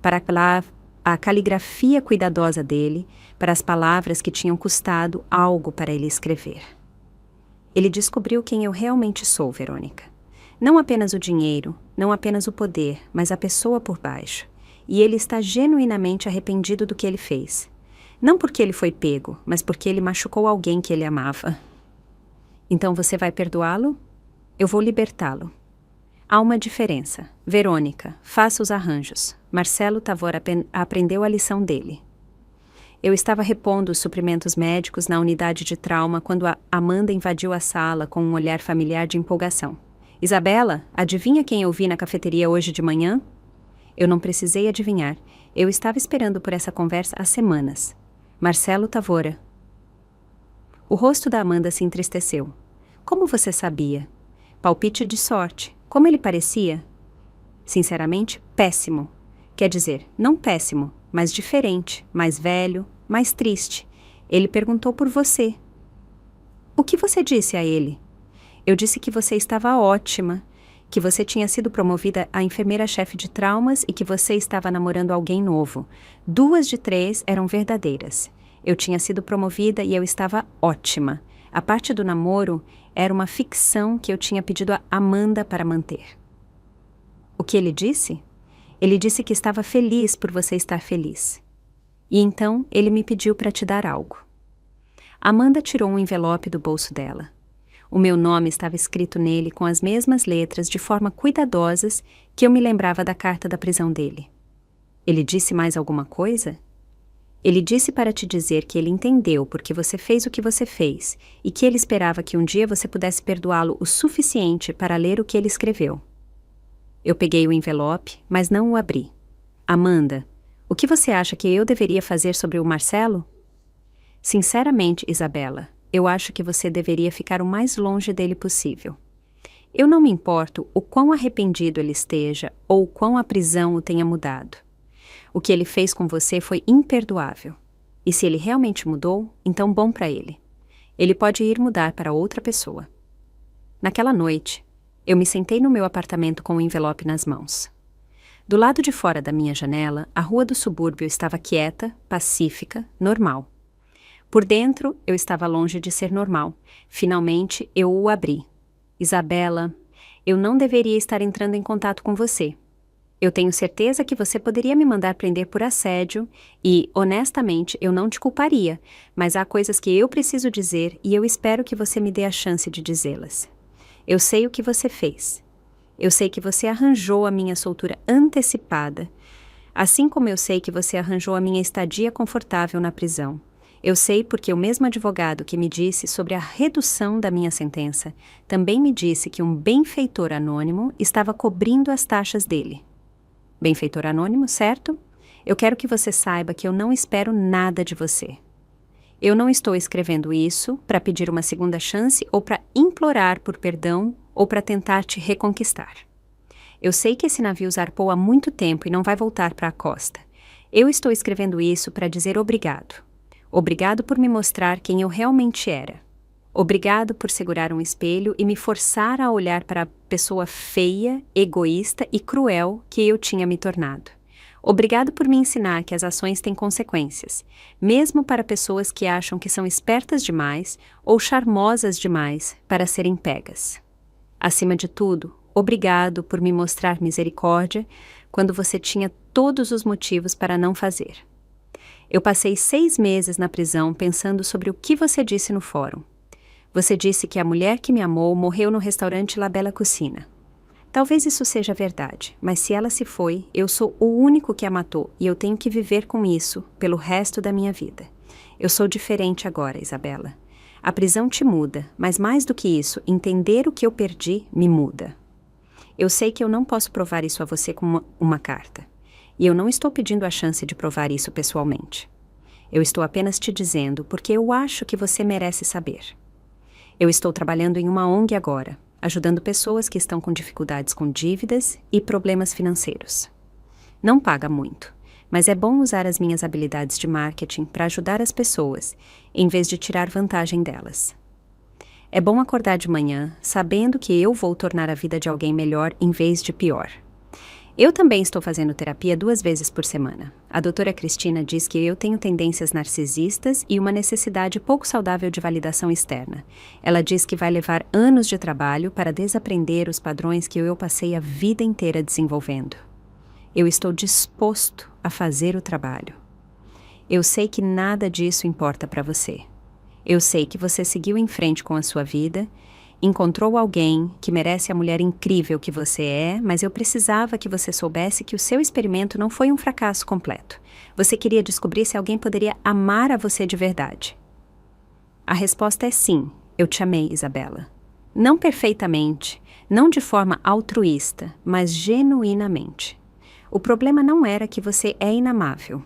para a caligrafia cuidadosa dele, para as palavras que tinham custado algo para ele escrever. Ele descobriu quem eu realmente sou, Verônica. Não apenas o dinheiro, não apenas o poder, mas a pessoa por baixo. E ele está genuinamente arrependido do que ele fez. Não porque ele foi pego, mas porque ele machucou alguém que ele amava. Então você vai perdoá-lo? Eu vou libertá-lo. Há uma diferença. Verônica, faça os arranjos. Marcelo Tavora aprendeu a lição dele. Eu estava repondo os suprimentos médicos na unidade de trauma quando a Amanda invadiu a sala com um olhar familiar de empolgação. Isabela, adivinha quem eu vi na cafeteria hoje de manhã? Eu não precisei adivinhar. Eu estava esperando por essa conversa há semanas. Marcelo Tavora. O rosto da Amanda se entristeceu. Como você sabia? Palpite de sorte. Como ele parecia? Sinceramente, péssimo. Quer dizer, não péssimo, mas diferente, mais velho, mais triste. Ele perguntou por você. O que você disse a ele? Eu disse que você estava ótima, que você tinha sido promovida a enfermeira-chefe de traumas e que você estava namorando alguém novo. 2 de 3 eram verdadeiras. Eu tinha sido promovida e eu estava ótima. A parte do namoro era uma ficção que eu tinha pedido a Amanda para manter. O que ele disse? Ele disse que estava feliz por você estar feliz. E então ele me pediu para te dar algo. Amanda tirou um envelope do bolso dela. O meu nome estava escrito nele com as mesmas letras de forma cuidadosas que eu me lembrava da carta da prisão dele. Ele disse mais alguma coisa? Ele disse para te dizer que ele entendeu porque você fez o que você fez e que ele esperava que um dia você pudesse perdoá-lo o suficiente para ler o que ele escreveu. Eu peguei o envelope, mas não o abri. Amanda, o que você acha que eu deveria fazer sobre o Marcelo? Sinceramente, Isabela, eu acho que você deveria ficar o mais longe dele possível. Eu não me importo o quão arrependido ele esteja ou o quão a prisão o tenha mudado. O que ele fez com você foi imperdoável. E se ele realmente mudou, então bom para ele. Ele pode ir mudar para outra pessoa. Naquela noite, eu me sentei no meu apartamento com o envelope nas mãos. Do lado de fora da minha janela, a rua do subúrbio estava quieta, pacífica, normal. Por dentro, eu estava longe de ser normal. Finalmente, eu o abri. Isabela, eu não deveria estar entrando em contato com você. Eu tenho certeza que você poderia me mandar prender por assédio e, honestamente, eu não te culparia, mas há coisas que eu preciso dizer e eu espero que você me dê a chance de dizê-las. Eu sei o que você fez. Eu sei que você arranjou a minha soltura antecipada, assim como eu sei que você arranjou a minha estadia confortável na prisão. Eu sei porque o mesmo advogado que me disse sobre a redução da minha sentença também me disse que um benfeitor anônimo estava cobrindo as taxas dele. Benfeitor anônimo, certo? Eu quero que você saiba que eu não espero nada de você. Eu não estou escrevendo isso para pedir uma segunda chance ou para implorar por perdão ou para tentar te reconquistar. Eu sei que esse navio zarpou há muito tempo e não vai voltar para a costa. Eu estou escrevendo isso para dizer obrigado. Obrigado por me mostrar quem eu realmente era. Obrigado por segurar um espelho e me forçar a olhar para a pessoa feia, egoísta e cruel que eu tinha me tornado. Obrigado por me ensinar que as ações têm consequências, mesmo para pessoas que acham que são espertas demais ou charmosas demais para serem pegas. Acima de tudo, obrigado por me mostrar misericórdia quando você tinha todos os motivos para não fazer. Eu passei 6 meses na prisão pensando sobre o que você disse no fórum. Você disse que a mulher que me amou morreu no restaurante La Bella Cucina. Talvez isso seja verdade, mas se ela se foi, eu sou o único que a matou e eu tenho que viver com isso pelo resto da minha vida. Eu sou diferente agora, Isabela. A prisão te muda, mas mais do que isso, entender o que eu perdi me muda. Eu sei que eu não posso provar isso a você com uma carta. E eu não estou pedindo a chance de provar isso pessoalmente. Eu estou apenas te dizendo porque eu acho que você merece saber. Eu estou trabalhando em uma ONG agora, ajudando pessoas que estão com dificuldades com dívidas e problemas financeiros. Não paga muito, mas é bom usar as minhas habilidades de marketing para ajudar as pessoas, em vez de tirar vantagem delas. É bom acordar de manhã sabendo que eu vou tornar a vida de alguém melhor em vez de pior. Eu também estou fazendo terapia 2 vezes por semana. A doutora Cristina diz que eu tenho tendências narcisistas e uma necessidade pouco saudável de validação externa. Ela diz que vai levar anos de trabalho para desaprender os padrões que eu passei a vida inteira desenvolvendo. Eu estou disposto a fazer o trabalho. Eu sei que nada disso importa para você. Eu sei que você seguiu em frente com a sua vida, encontrou alguém que merece a mulher incrível que você é, mas eu precisava que você soubesse que o seu experimento não foi um fracasso completo. Você queria descobrir se alguém poderia amar a você de verdade. A resposta é sim, eu te amei, Isabela. Não perfeitamente, não de forma altruísta, mas genuinamente. O problema não era que você é inamável.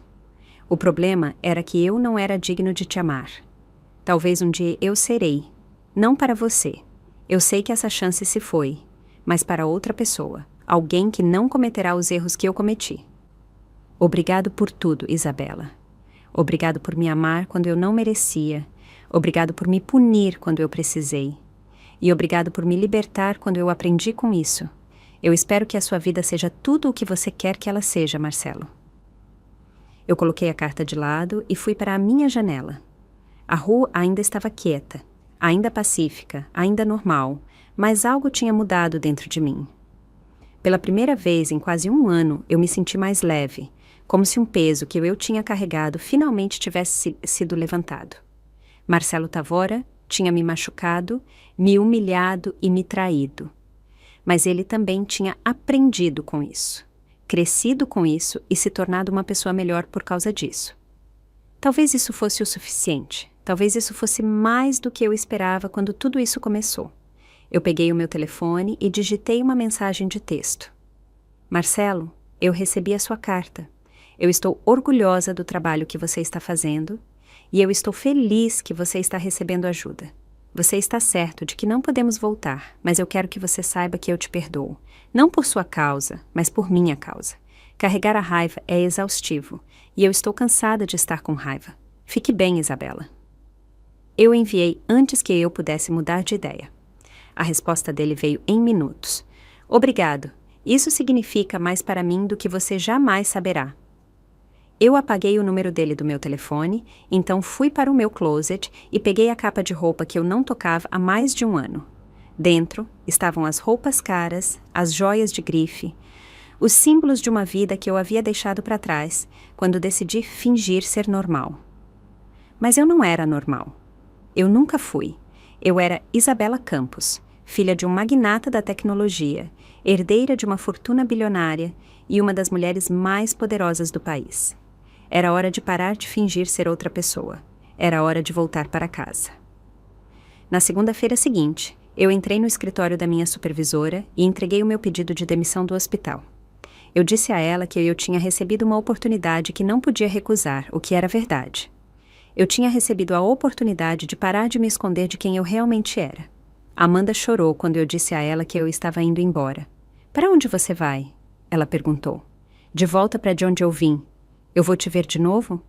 O problema era que eu não era digno de te amar. Talvez um dia eu serei, não para você. Eu sei que essa chance se foi, mas para outra pessoa, alguém que não cometerá os erros que eu cometi. Obrigado por tudo, Isabela. Obrigado por me amar quando eu não merecia. Obrigado por me punir quando eu precisei. E obrigado por me libertar quando eu aprendi com isso. Eu espero que a sua vida seja tudo o que você quer que ela seja, Marcelo. Eu coloquei a carta de lado e fui para a minha janela. A rua ainda estava quieta, ainda pacífica, ainda normal, mas algo tinha mudado dentro de mim. Pela primeira vez em quase um ano, eu me senti mais leve, como se um peso que eu tinha carregado finalmente tivesse sido levantado. Marcelo Tavora tinha me machucado, me humilhado e me traído. Mas ele também tinha aprendido com isso, crescido com isso e se tornado uma pessoa melhor por causa disso. Talvez isso fosse o suficiente, talvez isso fosse mais do que eu esperava quando tudo isso começou. Eu peguei o meu telefone e digitei uma mensagem de texto. Marcelo, eu recebi a sua carta. Eu estou orgulhosa do trabalho que você está fazendo e eu estou feliz que você está recebendo ajuda. Você está certo de que não podemos voltar, mas eu quero que você saiba que eu te perdoo. Não por sua causa, mas por minha causa. Carregar a raiva é exaustivo e eu estou cansada de estar com raiva. Fique bem, Isabela. Eu enviei antes que eu pudesse mudar de ideia. A resposta dele veio em minutos. Obrigado. Isso significa mais para mim do que você jamais saberá. Eu apaguei o número dele do meu telefone, então fui para o meu closet e peguei a capa de roupa que eu não tocava há mais de um ano. Dentro estavam as roupas caras, as joias de grife, os símbolos de uma vida que eu havia deixado para trás quando decidi fingir ser normal. Mas eu não era normal. Eu nunca fui. Eu era Isabela Campos, filha de um magnata da tecnologia, herdeira de uma fortuna bilionária e uma das mulheres mais poderosas do país. Era hora de parar de fingir ser outra pessoa. Era hora de voltar para casa. Na segunda-feira seguinte, eu entrei no escritório da minha supervisora e entreguei o meu pedido de demissão do hospital. Eu disse a ela que eu tinha recebido uma oportunidade que não podia recusar, o que era verdade. Eu tinha recebido a oportunidade de parar de me esconder de quem eu realmente era. Amanda chorou quando eu disse a ela que eu estava indo embora. Para onde você vai? Ela perguntou. De volta para de onde eu vim. Eu vou te ver de novo?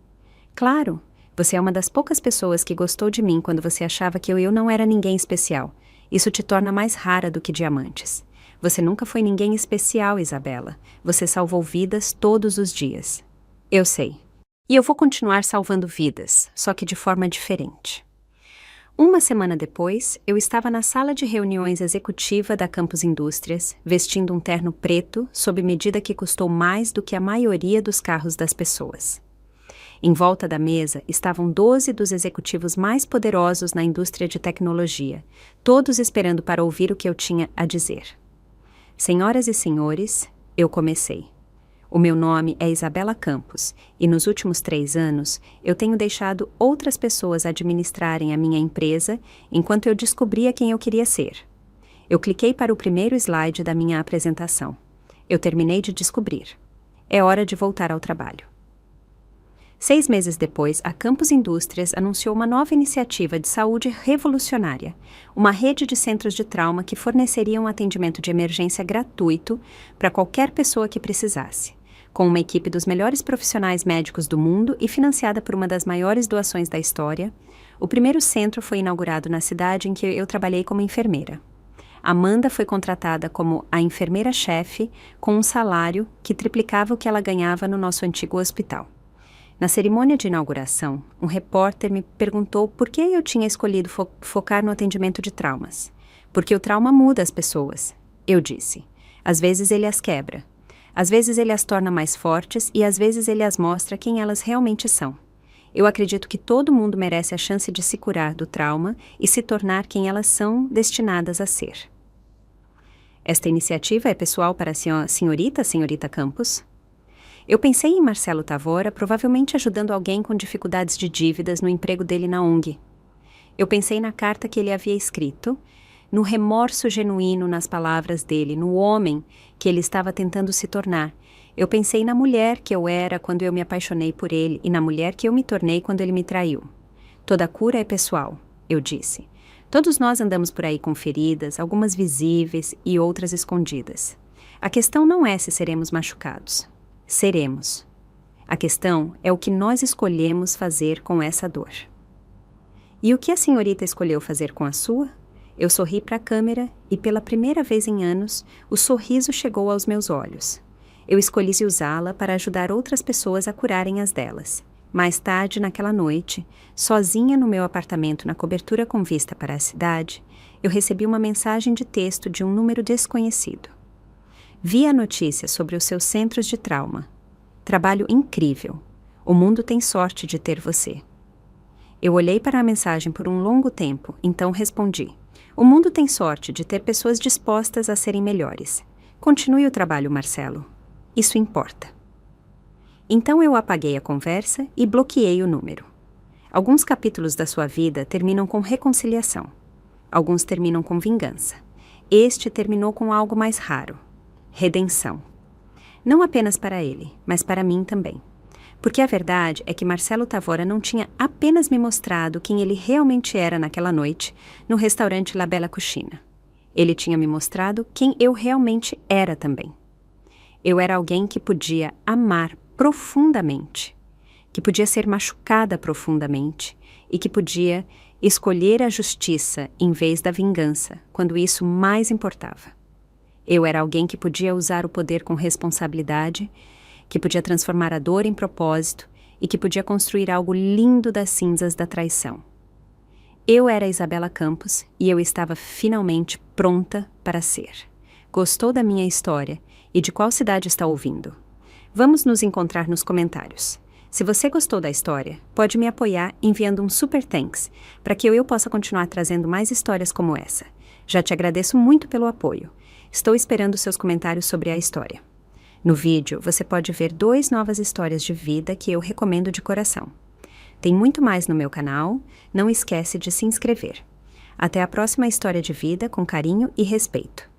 Claro, você é uma das poucas pessoas que gostou de mim quando você achava que eu não era ninguém especial. Isso te torna mais rara do que diamantes. Você nunca foi ninguém especial, Isabela. Você salvou vidas todos os dias. Eu sei. E eu vou continuar salvando vidas, só que de forma diferente. Uma semana depois, eu estava na sala de reuniões executiva da Campos Indústrias, vestindo um terno preto, sob medida que custou mais do que a maioria dos carros das pessoas. Em volta da mesa estavam 12 dos executivos mais poderosos na indústria de tecnologia, todos esperando para ouvir o que eu tinha a dizer. Senhoras e senhores, eu comecei. O meu nome é Isabela Campos, e nos últimos 3 anos eu tenho deixado outras pessoas administrarem a minha empresa enquanto eu descobria quem eu queria ser. Eu cliquei para o primeiro slide da minha apresentação. Eu terminei de descobrir. É hora de voltar ao trabalho. 6 meses depois, a Campos Indústrias anunciou uma nova iniciativa de saúde revolucionária, uma rede de centros de trauma que forneceria um atendimento de emergência gratuito para qualquer pessoa que precisasse. Com uma equipe dos melhores profissionais médicos do mundo e financiada por uma das maiores doações da história, o primeiro centro foi inaugurado na cidade em que eu trabalhei como enfermeira. Amanda foi contratada como a enfermeira-chefe com um salário que triplicava o que ela ganhava no nosso antigo hospital. Na cerimônia de inauguração, um repórter me perguntou por que eu tinha escolhido focar no atendimento de traumas. Porque o trauma muda as pessoas, eu disse. Às vezes ele as quebra. Às vezes ele as torna mais fortes e às vezes ele as mostra quem elas realmente são. Eu acredito que todo mundo merece a chance de se curar do trauma e se tornar quem elas são destinadas a ser. Esta iniciativa é pessoal para a senhorita Campos? Eu pensei em Marcelo Tavora provavelmente ajudando alguém com dificuldades de dívidas no emprego dele na ONG. Eu pensei na carta que ele havia escrito, no remorso genuíno nas palavras dele, no homem que ele estava tentando se tornar. Eu pensei na mulher que eu era quando eu me apaixonei por ele e na mulher que eu me tornei quando ele me traiu. Toda cura é pessoal, eu disse. Todos nós andamos por aí com feridas, algumas visíveis e outras escondidas. A questão não é se seremos machucados. Seremos. A questão é o que nós escolhemos fazer com essa dor. E o que a senhorita escolheu fazer com a sua? Eu sorri para a câmera e, pela primeira vez em anos, o sorriso chegou aos meus olhos. Eu escolhi usá-la para ajudar outras pessoas a curarem as delas. Mais tarde, naquela noite, sozinha no meu apartamento na cobertura com vista para a cidade, eu recebi uma mensagem de texto de um número desconhecido. Vi a notícia sobre os seus centros de trauma. Trabalho incrível. O mundo tem sorte de ter você. Eu olhei para a mensagem por um longo tempo, então respondi. O mundo tem sorte de ter pessoas dispostas a serem melhores. Continue o trabalho, Marcelo. Isso importa. Então eu apaguei a conversa e bloqueei o número. Alguns capítulos da sua vida terminam com reconciliação. Alguns terminam com vingança. Este terminou com algo mais raro. Redenção. Não apenas para ele, mas para mim também. Porque a verdade é que Marcelo Tavora não tinha apenas me mostrado quem ele realmente era naquela noite no restaurante La Bella Cucina. Ele tinha me mostrado quem eu realmente era também. Eu era alguém que podia amar profundamente, que podia ser machucada profundamente e que podia escolher a justiça em vez da vingança, quando isso mais importava. Eu era alguém que podia usar o poder com responsabilidade, que podia transformar a dor em propósito e que podia construir algo lindo das cinzas da traição. Eu era Isabela Campos e eu estava finalmente pronta para ser. Gostou da minha história e de qual cidade está ouvindo? Vamos nos encontrar nos comentários. Se você gostou da história, pode me apoiar enviando um super thanks para que eu possa continuar trazendo mais histórias como essa. Já te agradeço muito pelo apoio. Estou esperando seus comentários sobre a história. No vídeo, você pode ver 2 novas histórias de vida que eu recomendo de coração. Tem muito mais no meu canal, não esquece de se inscrever. Até a próxima história de vida com carinho e respeito.